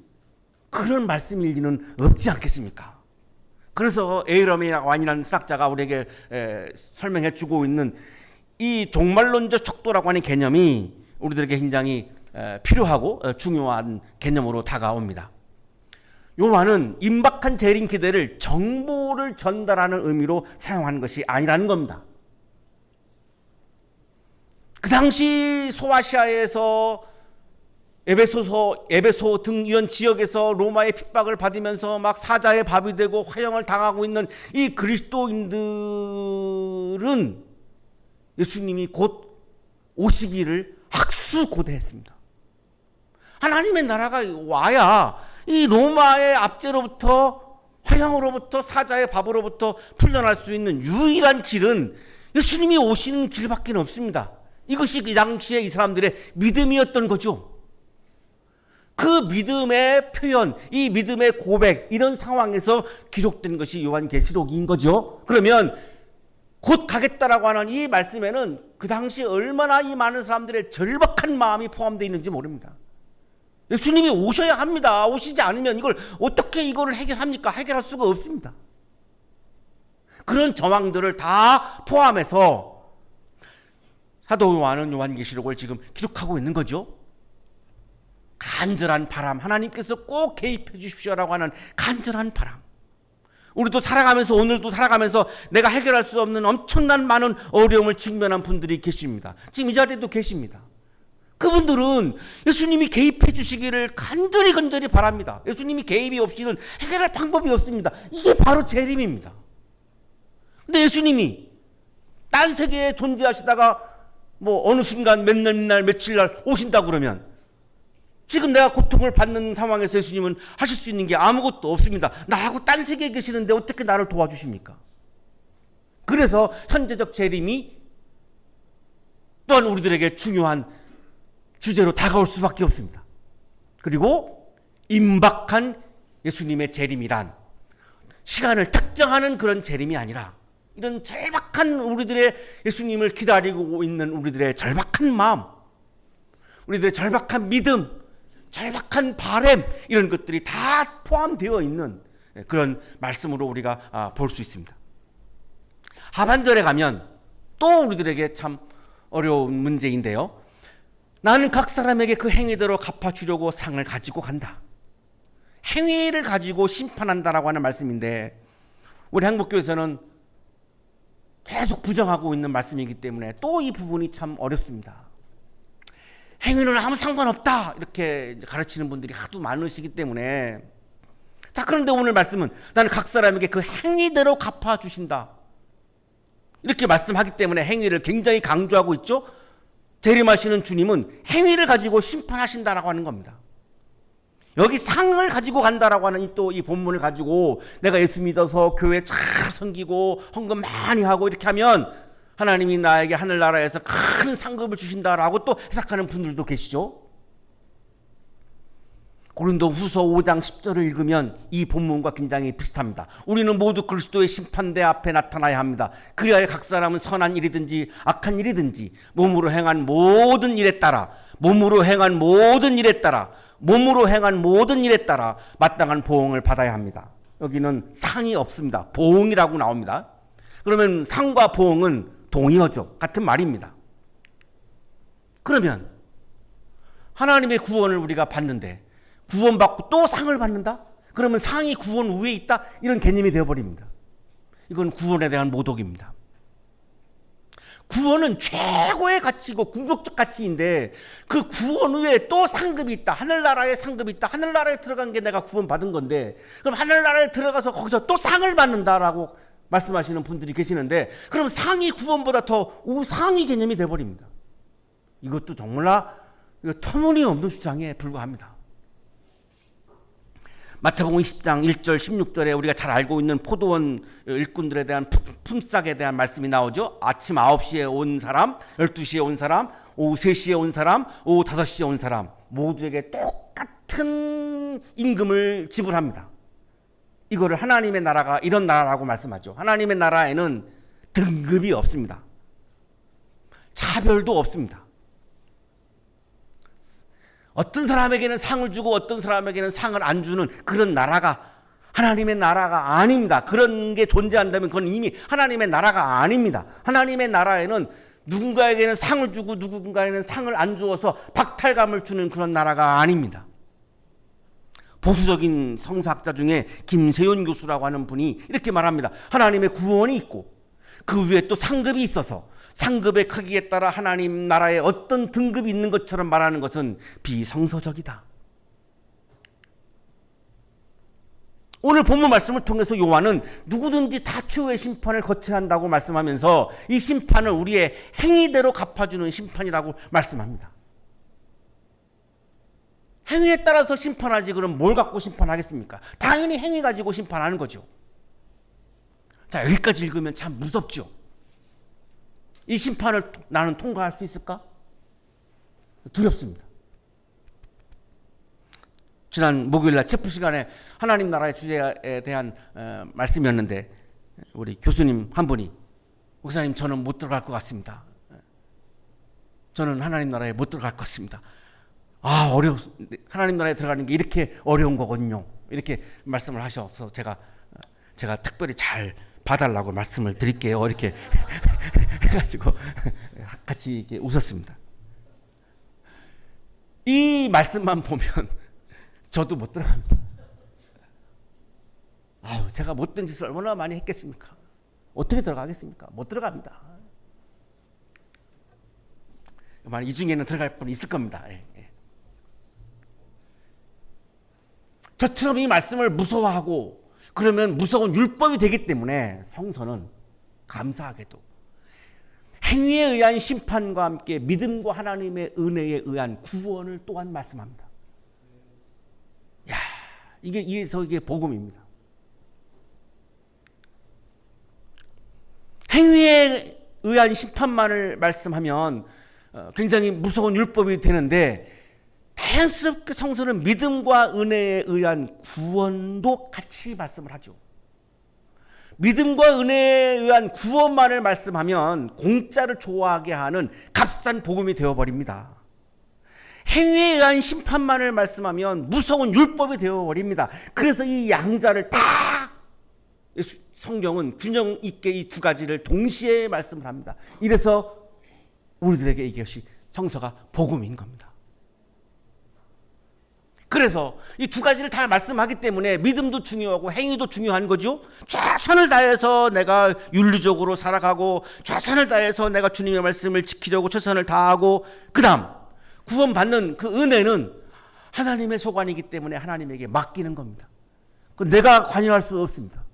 그런 말씀일 리는 없지 않겠습니까? 그래서 에이러메 완이라는 신학자가 우리에게 설명해 주고 있는 이 종말론적 척도라고 하는 개념이 우리들에게 굉장히 필요하고 중요한 개념으로 다가옵니다. 요한은 임박한 재림 기대를 정보를 전달하는 의미로 사용한 것이 아니라는 겁니다. 그 당시 소아시아에서 에베소 등 이런 지역에서 로마의 핍박을 받으면서 막 사자의 밥이 되고 화형을 당하고 있는 이 그리스도인들은 예수님이 곧 오시기를 학수고대했습니다. 하나님의 나라가 와야 이 로마의 압제로부터 화형으로부터 사자의 밥으로부터 풀려날 수 있는 유일한 길은 예수님이 오시는 길밖에 없습니다. 이것이 그 당시에 이 사람들의 믿음이었던 거죠. 그 믿음의 표현, 이 믿음의 고백, 이런 상황에서 기록된 것이 요한계시록인 거죠. 그러면 곧 가겠다라고 하는 이 말씀에는 그 당시 얼마나 이 많은 사람들의 절박한 마음이 포함되어 있는지 모릅니다. 예수님이 오셔야 합니다. 오시지 않으면 어떻게 이거를 해결합니까? 해결할 수가 없습니다. 그런 정황들을 다 포함해서 사도 요한은 요한계시록을 지금 기록하고 있는 거죠. 간절한 바람, 하나님께서 꼭 개입해 주십시오라고 하는 간절한 바람. 우리도 살아가면서, 오늘도 살아가면서 내가 해결할 수 없는 엄청난 많은 어려움을 직면한 분들이 계십니다. 지금 이 자리에도 계십니다. 그분들은 예수님이 개입해 주시기를 간절히 바랍니다. 예수님이 개입이 없이는 해결할 방법이 없습니다. 이게 바로 재림입니다. 근데 예수님이 딴 세계에 존재하시다가 뭐 어느 순간 몇 날 며칠 날 오신다고 그러면 지금 내가 고통을 받는 상황에서 예수님은 하실 수 있는 게 아무것도 없습니다. 나하고 딴 세계에 계시는데 어떻게 나를 도와주십니까? 그래서 현재적 재림이 또한 우리들에게 중요한 주제로 다가올 수밖에 없습니다. 그리고 임박한 예수님의 재림이란 시간을 특정하는 그런 재림이 아니라 이런 절박한 우리들의 예수님을 기다리고 있는 우리들의 절박한 마음, 우리들의 절박한 믿음, 절박한 바람, 이런 것들이 다 포함되어 있는 그런 말씀으로 우리가 볼 수 있습니다. 하반절에 가면 또 우리들에게 참 어려운 문제인데요. 나는 각 사람에게 그 행위대로 갚아주려고 상을 가지고 간다. 행위를 가지고 심판한다라고 하는 말씀인데 우리 한국교회에서는 계속 부정하고 있는 말씀이기 때문에 또 이 부분이 참 어렵습니다. 행위는 아무 상관없다 이렇게 가르치는 분들이 하도 많으시기 때문에 자, 그런데 오늘 말씀은 나는 각 사람에게 그 행위대로 갚아주신다 이렇게 말씀하기 때문에 행위를 굉장히 강조하고 있죠. 재림하시는 주님은 행위를 가지고 심판하신다라고 하는 겁니다. 여기 상을 가지고 간다라고 하는 이 본문을 가지고 내가 예수 믿어서 교회 잘 섬기고 헌금 많이 하고 이렇게 하면 하나님이 나에게 하늘나라에서 큰 상급을 주신다라고 또 해석하는 분들도 계시죠. 고린도후서 5장 10절을 읽으면 이 본문과 굉장히 비슷합니다. 우리는 모두 그리스도의 심판대 앞에 나타나야 합니다. 그리하여 각 사람은 선한 일이든지 악한 일이든지 몸으로 행한 모든 일에 따라 마땅한 보응을 받아야 합니다. 여기는 상이 없습니다. 보응이라고 나옵니다. 그러면 상과 보응은 동의어죠. 같은 말입니다. 그러면 하나님의 구원을 우리가 받는데 구원받고 또 상을 받는다? 그러면 상이 구원 위에 있다? 이런 개념이 되어버립니다. 이건 구원에 대한 모독입니다. 구원은 최고의 가치이고 궁극적 가치인데 그 구원 위에 또 상급이 있다. 하늘나라에 상급이 있다. 하늘나라에 들어간 게 내가 구원받은 건데 그럼 하늘나라에 들어가서 거기서 또 상을 받는다라고 말씀하시는 분들이 계시는데 그럼 상이 구원보다 더 우상의 개념이 되어버립니다. 이것도 정말 터무니없는 주장에 불과합니다. 마태복음 20장 1절 16절에 우리가 잘 알고 있는 포도원 일꾼들에 대한 품삯에 대한 말씀이 나오죠. 아침 9시에 온 사람, 12시에 온 사람, 오후 3시에 온 사람, 오후 5시에 온 사람 모두에게 똑같은 임금을 지불합니다. 이거를 하나님의 나라가 이런 나라라고 말씀하죠. 하나님의 나라에는 등급이 없습니다. 차별도 없습니다. 어떤 사람에게는 상을 주고 어떤 사람에게는 상을 안 주는 그런 나라가 하나님의 나라가 아닙니다. 그런 게 존재한다면 그건 이미 하나님의 나라가 아닙니다. 하나님의 나라에는 누군가에게는 상을 주고 누군가에게는 상을 안 주어서 박탈감을 주는 그런 나라가 아닙니다. 보수적인 성서학자 중에 김세윤 교수라고 하는 분이 이렇게 말합니다. 하나님의 구원이 있고 그 위에 또 상급이 있어서 상급의 크기에 따라 하나님 나라에 어떤 등급이 있는 것처럼 말하는 것은 비성서적이다. 오늘 본문 말씀을 통해서 요한은 누구든지 다 최후의 심판을 거쳐야 한다고 말씀하면서 이 심판을 우리의 행위대로 갚아주는 심판이라고 말씀합니다. 행위에 따라서 심판하지 그럼 뭘 갖고 심판하겠습니까? 당연히 행위 가지고 심판하는 거죠. 자, 여기까지 읽으면 참 무섭죠. 이 심판을 나는 통과할 수 있을까? 두렵습니다. 지난 목요일날 체프 시간에 하나님 나라의 주제에 대한 말씀이었는데 우리 교수님 한 분이 목사님 저는 못 들어갈 것 같습니다. 저는 하나님 나라에 못 들어갈 것 같습니다. 하나님 나라에 들어가는 게 이렇게 어려운 거거든요. 이렇게 말씀을 하셔서 제가 특별히 잘 봐달라고 말씀을 드릴게요. 이렇게 해가지고 같이 이렇게 웃었습니다. 이 말씀만 보면 저도 못 들어갑니다. 제가 못된 짓을 얼마나 많이 했겠습니까? 어떻게 들어가겠습니까? 못 들어갑니다. 이 중에는 들어갈 분 있을 겁니다. 저처럼 이 말씀을 무서워하고 그러면 무서운 율법이 되기 때문에 성서는 감사하게도 행위에 의한 심판과 함께 믿음과 하나님의 은혜에 의한 구원을 또한 말씀합니다. 이게 복음입니다. 행위에 의한 심판만을 말씀하면 굉장히 무서운 율법이 되는데 다양스럽게 성서는 믿음과 은혜에 의한 구원도 같이 말씀을 하죠. 믿음과 은혜에 의한 구원만을 말씀하면 공짜를 좋아하게 하는 값싼 복음이 되어버립니다. 행위에 의한 심판만을 말씀하면 무서운 율법이 되어버립니다. 그래서 이 양자를 다 성경은 균형 있게 이 두 가지를 동시에 말씀을 합니다. 이래서 우리들에게 이것이 정서가 복음인 겁니다. 그래서 이 두 가지를 다 말씀하기 때문에 믿음도 중요하고 행위도 중요한 거죠. 최선을 다해서 내가 윤리적으로 살아가고 최선을 다해서 내가 주님의 말씀을 지키려고 최선을 다하고, 그 다음 구원받는 그 은혜는 하나님의 소관이기 때문에 하나님에게 맡기는 겁니다. 내가 관여할 수 없습니다.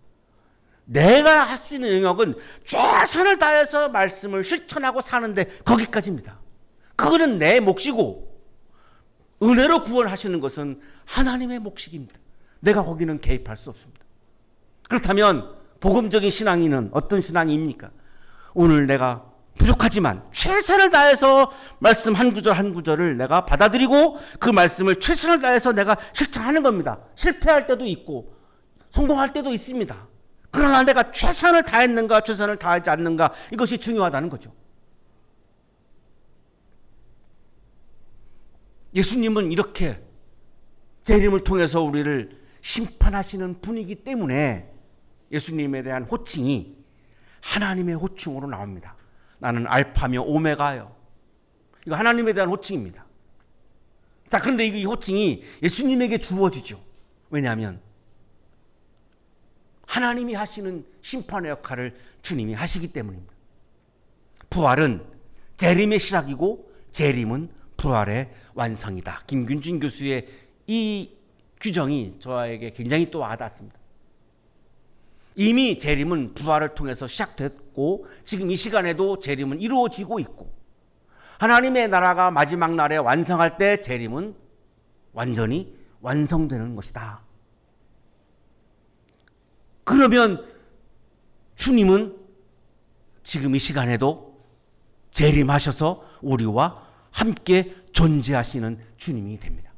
내가 할 수 있는 영역은 최선을 다해서 말씀을 실천하고 사는데 거기까지입니다. 그거는 내 몫이고, 은혜로 구원하시는 것은 하나님의 몫입니다. 내가 거기는 개입할 수 없습니다. 그렇다면 복음적인 신앙인은 어떤 신앙입니까? 오늘 내가 부족하지만 최선을 다해서 말씀 한 구절 한 구절을 내가 받아들이고 그 말씀을 최선을 다해서 내가 실천하는 겁니다. 실패할 때도 있고 성공할 때도 있습니다. 그러나 내가 최선을 다했는가 최선을 다하지 않는가, 이것이 중요하다는 거죠. 예수님은 이렇게 재림을 통해서 우리를 심판하시는 분이기 때문에 예수님에 대한 호칭이 하나님의 호칭으로 나옵니다. 나는 알파며 오메가요. 이거 하나님에 대한 호칭입니다. 자, 그런데 이 호칭이 예수님에게 주어지죠. 왜냐하면 하나님이 하시는 심판의 역할을 주님이 하시기 때문입니다. 부활은 재림의 시작이고 재림은 부활의 완성이다. 김균진 교수의 이 규정이 저에게 굉장히 또 와닿습니다. 이미 재림은 부활을 통해서 시작됐고 지금 이 시간에도 재림은 이루어지고 있고, 하나님의 나라가 마지막 날에 완성할 때 재림은 완전히 완성되는 것이다. 그러면 주님은 지금 이 시간에도 재림하셔서 우리와 함께 존재하시는 주님이 됩니다.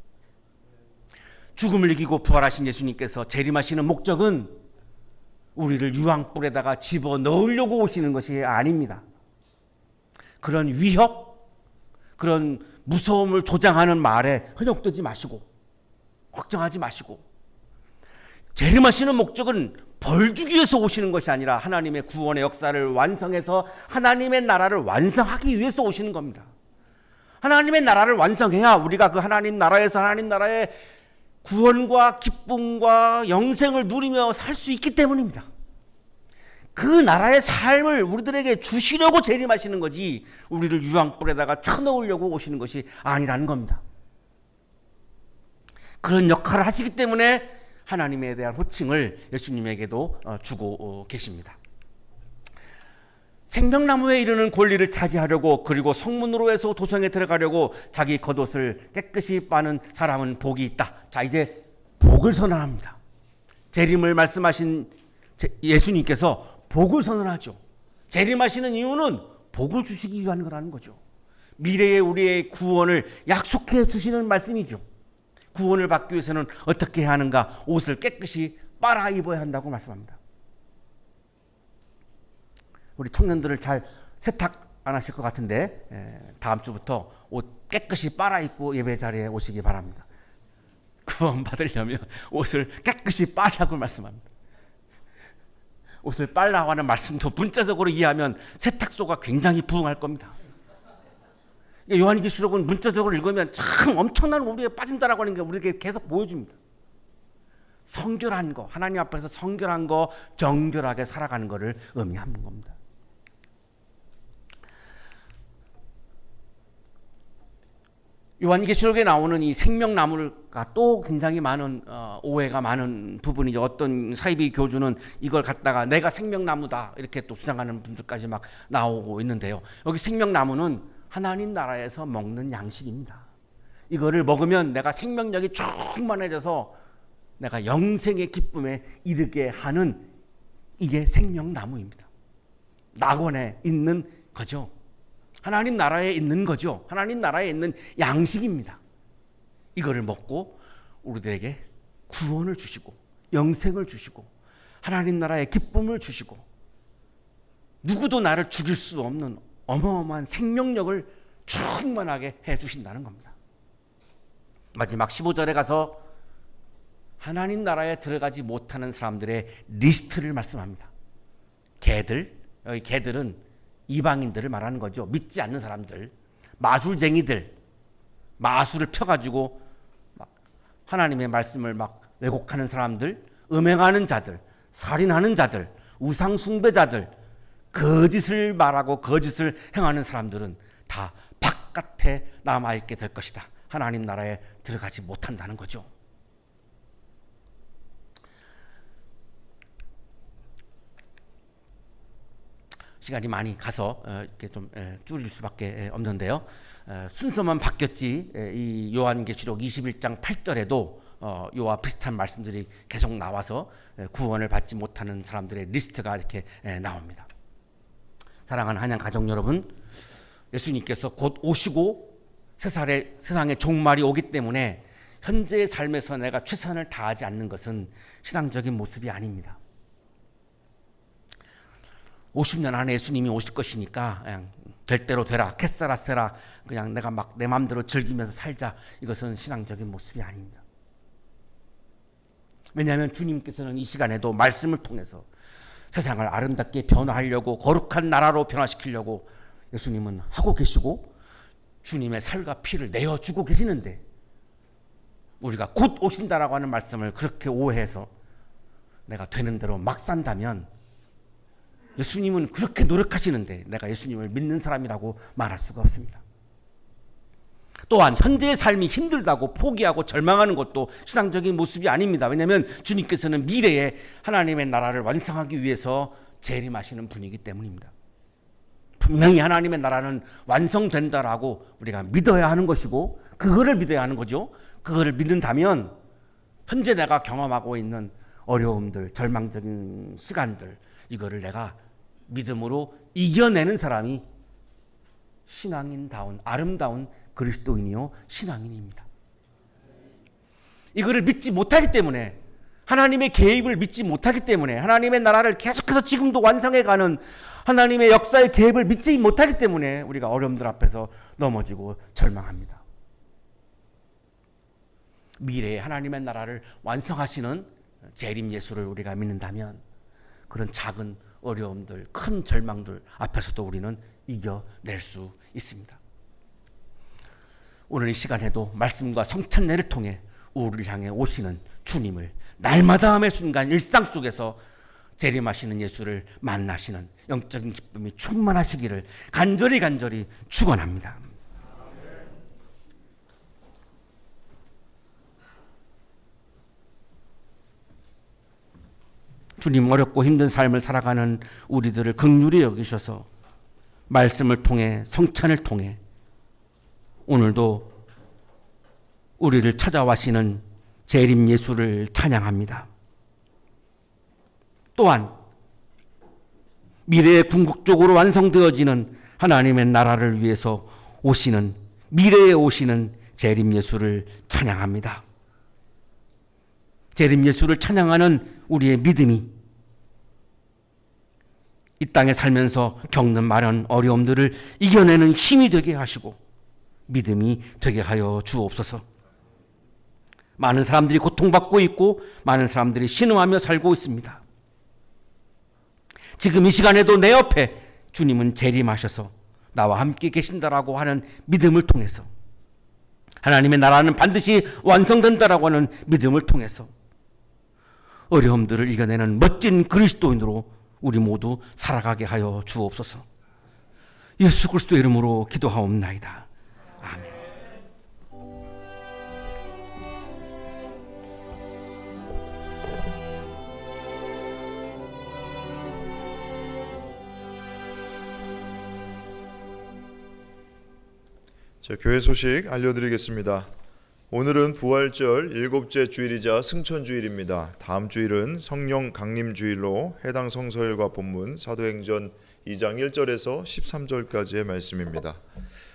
죽음을 이기고 부활하신 예수님께서 재림하시는 목적은 우리를 유황불에다가 집어넣으려고 오시는 것이 아닙니다. 그런 위협, 그런 무서움을 조장하는 말에 현혹되지 마시고 걱정하지 마시고, 재림하시는 목적은 벌 주기 위해서 오시는 것이 아니라 하나님의 구원의 역사를 완성해서 하나님의 나라를 완성하기 위해서 오시는 겁니다. 하나님의 나라를 완성해야 우리가 그 하나님 나라에서 하나님 나라의 구원과 기쁨과 영생을 누리며 살 수 있기 때문입니다. 그 나라의 삶을 우리들에게 주시려고 재림하시는 거지, 우리를 유황불에다가 쳐넣으려고 오시는 것이 아니라는 겁니다. 그런 역할을 하시기 때문에 하나님에 대한 호칭을 예수님에게도 주고 계십니다. 생명나무에 이르는 권리를 차지하려고, 그리고 성문으로 해서 도성에 들어가려고 자기 겉옷을 깨끗이 빠는 사람은 복이 있다. 자, 이제 복을 선언합니다. 재림을 말씀하신 예수님께서 복을 선언하죠. 재림하시는 이유는 복을 주시기 위한 거라는 거죠. 미래의 우리의 구원을 약속해 주시는 말씀이죠. 구원을 받기 위해서는 어떻게 해야 하는가? 옷을 깨끗이 빨아 입어야 한다고 말씀합니다. 우리 청년들을 잘 세탁 안 하실 것 같은데 다음 주부터 옷 깨끗이 빨아 입고 예배 자리에 오시기 바랍니다. 구원 받으려면 옷을 깨끗이 빨라고 말씀합니다. 옷을 빨라고 하는 말씀도 문자적으로 이해하면 세탁소가 굉장히 부응할 겁니다. 요한계시록은 문자적으로 읽으면 참 엄청난 우리에 빠진다라고 하는 게 우리에게 계속 보여줍니다. 성결한 거, 하나님 앞에서 성결한 거, 정결하게 살아가는 것을 의미하는 겁니다. 요한계시록에 나오는 이 생명나무가 또 굉장히 많은 오해가 많은 부분이죠. 어떤 사이비 교주는 이걸 갖다가 내가 생명나무다 이렇게 또 주장하는 분들까지 막 나오고 있는데요. 여기 생명나무는 하나님 나라에서 먹는 양식입니다. 이거를 먹으면 내가 생명력이 충만해져서 내가 영생의 기쁨에 이르게 하는, 이게 생명나무입니다. 낙원에 있는 거죠. 하나님 나라에 있는 거죠. 하나님 나라에 있는 양식입니다. 이거를 먹고 우리들에게 구원을 주시고 영생을 주시고 하나님 나라의 기쁨을 주시고 누구도 나를 죽일 수 없는 어마어마한 생명력을 충만하게 해주신다는 겁니다. 마지막 15절에 가서 하나님 나라에 들어가지 못하는 사람들의 리스트를 말씀합니다. 개들, 여기 개들은 이방인들을 말하는 거죠. 믿지 않는 사람들. 마술쟁이들, 마술을 펴가지고 막 하나님의 말씀을 막 왜곡하는 사람들, 음행하는 자들, 살인하는 자들, 우상 숭배자들, 거짓을 말하고 거짓을 행하는 사람들은 다 바깥에 남아있게 될 것이다. 하나님 나라에 들어가지 못한다는 거죠. 시간이 많이 가서 이렇게 좀 줄일 수밖에 없는데요. 순서만 바뀌었지 이 요한계시록 21장 8절에도 이와 비슷한 말씀들이 계속 나와서 구원을 받지 못하는 사람들의 리스트가 이렇게 나옵니다. 사랑하는 한양 가족 여러분, 예수님께서 곧 오시고 세상에 종말이 오기 때문에 현재의 삶에서 내가 최선을 다하지 않는 것은 신앙적인 모습이 아닙니다. 50년 안에 예수님이 오실 것이니까 그냥 될 대로 되라, 캐싸라 세라, 그냥 내가 막 내 마음대로 즐기면서 살자, 이것은 신앙적인 모습이 아닙니다. 왜냐하면 주님께서는 이 시간에도 말씀을 통해서 세상을 아름답게 변화하려고, 거룩한 나라로 변화시키려고 예수님은 하고 계시고 주님의 살과 피를 내어주고 계시는데, 우리가 곧 오신다라고 하는 말씀을 그렇게 오해해서 내가 되는 대로 막 산다면 예수님은 그렇게 노력하시는데 내가 예수님을 믿는 사람이라고 말할 수가 없습니다. 또한 현재의 삶이 힘들다고 포기하고 절망하는 것도 신앙적인 모습이 아닙니다. 왜냐하면 주님께서는 미래에 하나님의 나라를 완성하기 위해서 재림하시는 분이기 때문입니다. 분명히 하나님의 나라는 완성된다라고 우리가 믿어야 하는 것이고, 그거를 믿어야 하는 거죠. 그거를 믿는다면 현재 내가 경험하고 있는 어려움들, 절망적인 시간들, 이거를 내가 믿음으로 이겨내는 사람이 신앙인다운, 아름다운 그리스도인이요 신앙인입니다. 이거를 믿지 못하기 때문에, 하나님의 개입을 믿지 못하기 때문에, 하나님의 나라를 계속해서 지금도 완성해가는 하나님의 역사의 개입을 믿지 못하기 때문에 우리가 어려움들 앞에서 넘어지고 절망합니다. 미래에 하나님의 나라를 완성하시는 재림 예수를 우리가 믿는다면 그런 작은 어려움들, 큰 절망들 앞에서도 우리는 이겨낼 수 있습니다. 오늘 이 시간에도 말씀과 성찬례를 통해 우리를 향해 오시는 주님을 날마다의 순간 일상 속에서 재림하시는 예수를 만나시는 영적인 기쁨이 충만하시기를 간절히 축원합니다. 주님, 어렵고 힘든 삶을 살아가는 우리들을 긍휼히 여기셔서 말씀을 통해, 성찬을 통해 오늘도 우리를 찾아와시는 재림 예수를 찬양합니다. 또한 미래에 궁극적으로 완성되어지는 하나님의 나라를 위해서 오시는, 미래에 오시는 재림 예수를 찬양합니다. 재림 예수를 찬양하는 우리의 믿음이 이 땅에 살면서 겪는 많은 어려움들을 이겨내는 힘이 되게 하시고 믿음이 되게 하여 주옵소서. 많은 사람들이 고통받고 있고 많은 사람들이 신음하며 살고 있습니다. 지금 이 시간에도 내 옆에 주님은 재림하셔서 나와 함께 계신다라고 하는 믿음을 통해서, 하나님의 나라는 반드시 완성된다라고 하는 믿음을 통해서 어려움들을 이겨내는 멋진 그리스도인으로 우리 모두 살아가게 하여 주옵소서. 예수 그리스도의 이름으로 기도하옵나이다. 아멘. 자, 교회 소식 알려드리겠습니다. 오늘은 부활절 7째 주일이자 승천주일입니다. 다음 주일은 성령 강림주일로 해당 성서일과 본문 사도행전 2장 1절에서 13절까지의 말씀입니다.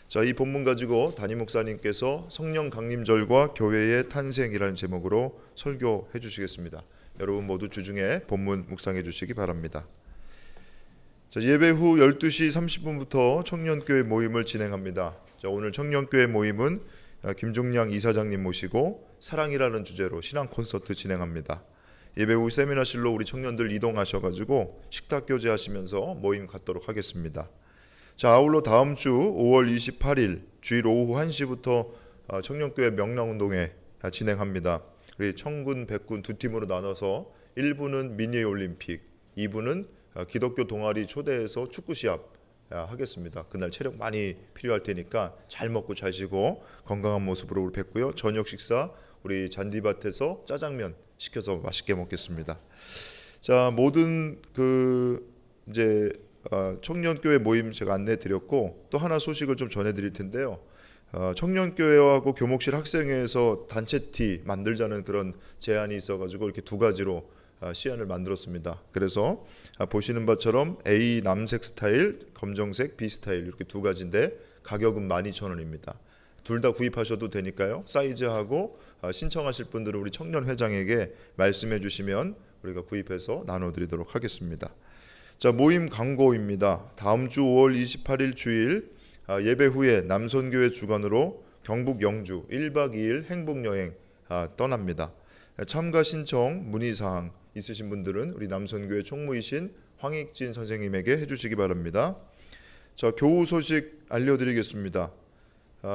자, 이 본문 가지고 담임 목사님께서 성령 강림절과 교회의 탄생이라는 제목으로 설교해 주시겠습니다. 여러분 모두 주중에 본문 묵상해 주시기 바랍니다. 자, 예배 후 12시 30분부터 청년교회 모임을 진행합니다. 자, 오늘 청년교회 모임은 김종량 이사장님 모시고 사랑이라는 주제로 신앙 콘서트 진행합니다. 예배 후 세미나실로 우리 청년들 이동하셔가지고 식탁 교제하시면서 모임 갖도록 하겠습니다. 자, 아울러 다음 주 5월 28일 주일 오후 1시부터 청년교회 명랑운동회 진행합니다. 우리 청군, 백군 두 팀으로 나눠서 1부는 미니 올림픽, 2부는 기독교 동아리 초대해서 축구 시합 하겠습니다. 그날 체력 많이 필요할 테니까 잘 먹고 잘 쉬고 건강한 모습으로 우리 뵙고요. 저녁 식사 우리 잔디밭에서 짜장면 시켜서 맛있게 먹겠습니다. 자, 모든 이제 청년교회 모임 제가 안내 드렸고 또 하나 소식을 좀 전해 드릴 텐데요. 청년교회하고 교목실 학생회에서 단체티 만들자는 그런 제안이 있어가지고 이렇게 두 가지로 시안을 만들었습니다. 그래서 보시는 바처럼 A 남색 스타일, 검정색 B 스타일 이렇게 두 가지인데 가격은 12,000원입니다. 둘 다 구입하셔도 되니까요. 사이즈하고 신청하실 분들은 우리 청년회장에게 말씀해 주시면 우리가 구입해서 나눠드리도록 하겠습니다. 자, 모임 광고입니다. 다음 주 5월 28일 주일 예배 후에 남선교회 주관으로 경북 영주 1박 2일 행복여행 떠납니다. 참가 신청 문의사항 있으신 분들은 우리 남선교회 총무이신 황익진 선생님에게 해주시기 바랍니다. 자, 교우 소식 알려드리겠습니다.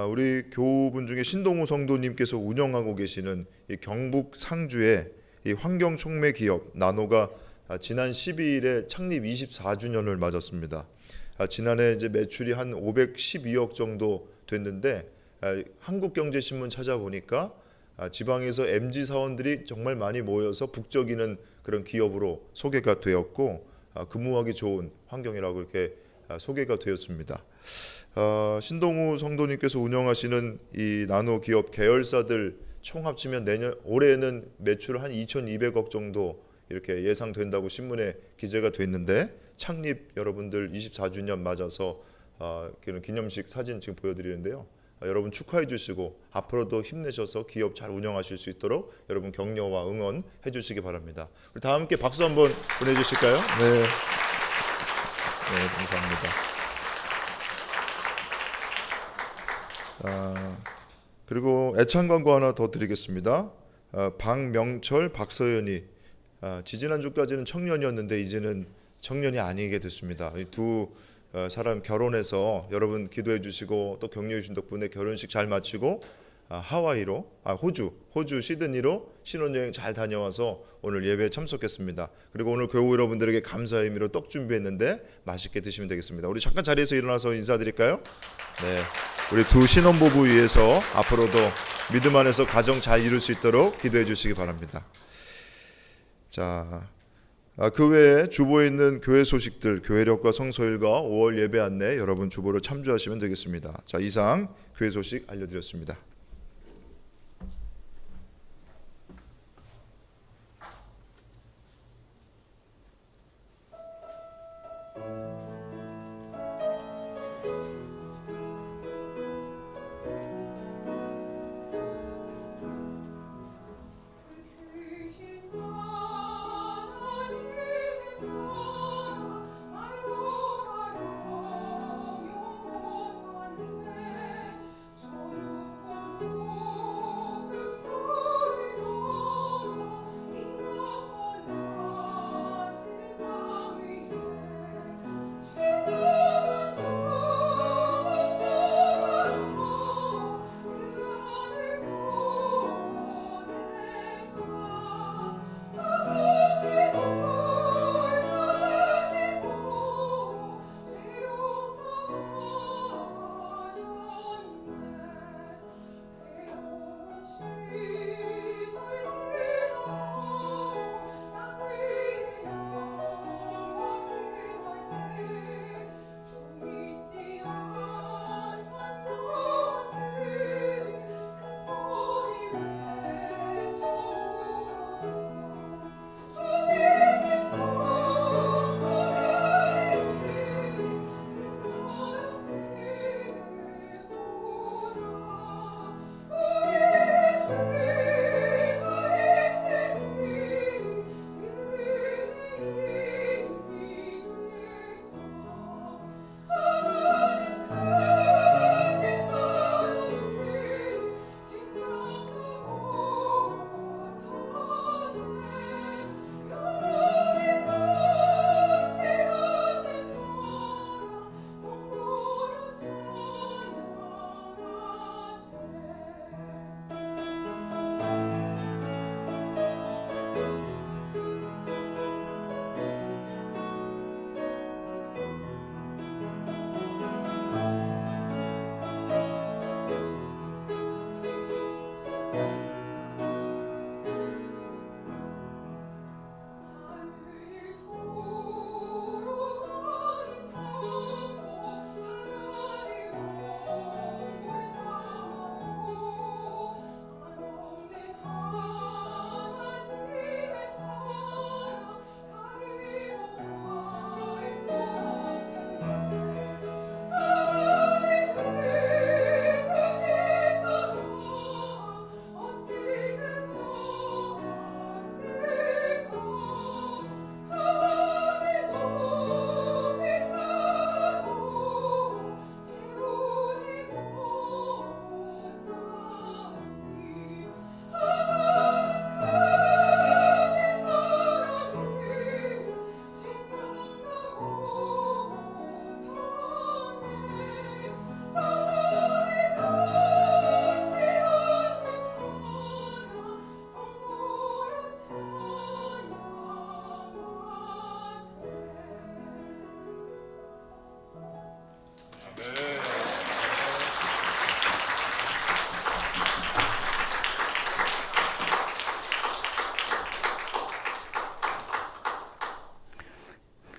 우리 교우분 중에 신동우 성도님께서 운영하고 계시는 이 경북 상주의 이 환경촉매 기업 나노가 지난 12일에 창립 24주년을 맞았습니다. 지난해 이제 매출이 한 512억 정도 됐는데 한국경제신문 찾아보니까 지방에서 MZ 사원들이 정말 많이 모여서 북적이는 그런 기업으로 소개가 되었고 근무하기 좋은 환경이라고 이렇게 소개가 되었습니다. 신동우 성도님께서 운영하시는 이 나노 기업 계열사들 총 합치면 올해는 매출 한 2,200억 정도 이렇게 예상된다고 신문에 기재가 됐는데 창립 여러분들 24주년 맞아서 기념식 사진 지금 보여드리는데요. 여러분 축하해 주시고 앞으로도 힘내셔서 기업 잘 운영하실 수 있도록 여러분 격려와 응원해 주시기 바랍니다. 우리 다 함께 박수 한번 보내주실까요? 네, 감사합니다. 그리고 애창 광고 하나 더 드리겠습니다. 박명철, 박서연이 지지난주까지는 청년이었는데 이제는 청년이 아니게 됐습니다. 이 두 사람 결혼해서 여러분 기도해 주시고 또 격려해 주신 덕분에 결혼식 잘 마치고 하와이로 호주 시드니로 신혼여행 잘 다녀와서 오늘 예배에 참석했습니다. 그리고 오늘 교우 여러분들에게 감사의 의미로 떡 준비했는데 맛있게 드시면 되겠습니다. 우리 잠깐 자리에서 일어나서 인사드릴까요? 네, 우리 두 신혼부부 위해서 앞으로도 믿음 안에서 가정 잘 이룰 수 있도록 기도해 주시기 바랍니다. 자, 그 외에 주보에 있는 교회 소식들, 교회력과 성서일과 5월 예배 안내 여러분 주보를 참조하시면 되겠습니다. 자, 이상 교회 소식 알려드렸습니다.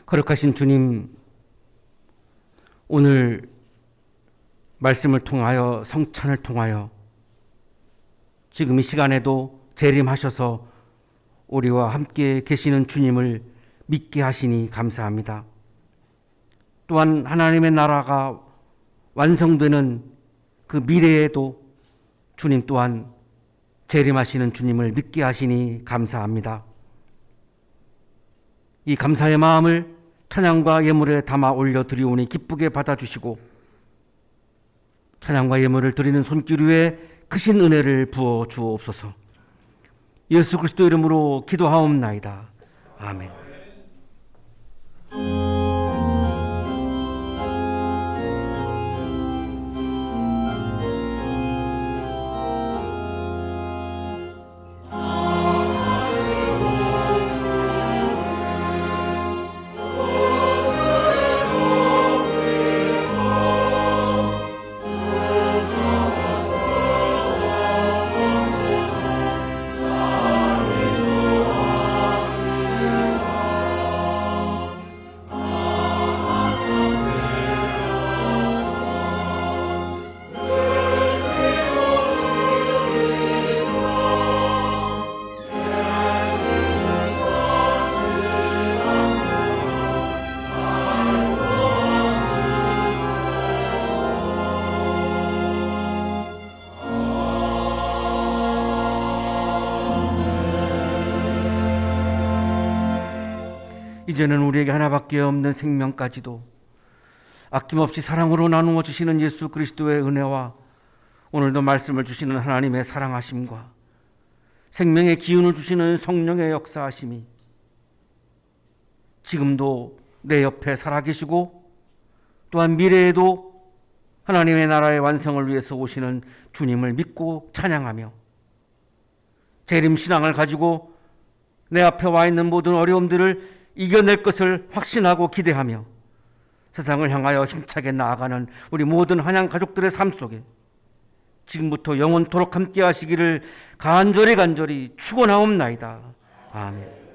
거룩하신 주님, 오늘 말씀을 통하여 성찬을 통하여 지금 이 시간에도 재림하셔서 우리와 함께 계시는 주님을 믿게 하시니 감사합니다. 또한 하나님의 나라가 완성되는 그 미래에도 주님 또한 재림하시는 주님을 믿게 하시니 감사합니다. 이 감사의 마음을 찬양과 예물에 담아 올려드리오니 기쁘게 받아주시고 찬양과 예물을 드리는 손길 위에 크신 은혜를 부어 주옵소서. 예수 그리스도 이름으로 기도하옵나이다. 아멘. 이제는 우리에게 하나밖에 없는 생명까지도 아낌없이 사랑으로 나누어 주시는 예수 그리스도의 은혜와 오늘도 말씀을 주시는 하나님의 사랑하심과 생명의 기운을 주시는 성령의 역사하심이 지금도 내 옆에 살아계시고 또한 미래에도 하나님의 나라의 완성을 위해서 오시는 주님을 믿고 찬양하며 재림신앙을 가지고 내 앞에 와 있는 모든 어려움들을 이겨낼 것을 확신하고 기대하며 세상을 향하여 힘차게 나아가는 우리 모든 한양 가족들의 삶 속에 지금부터 영원토록 함께 하시기를 간절히 축원하옵나이다. 아멘.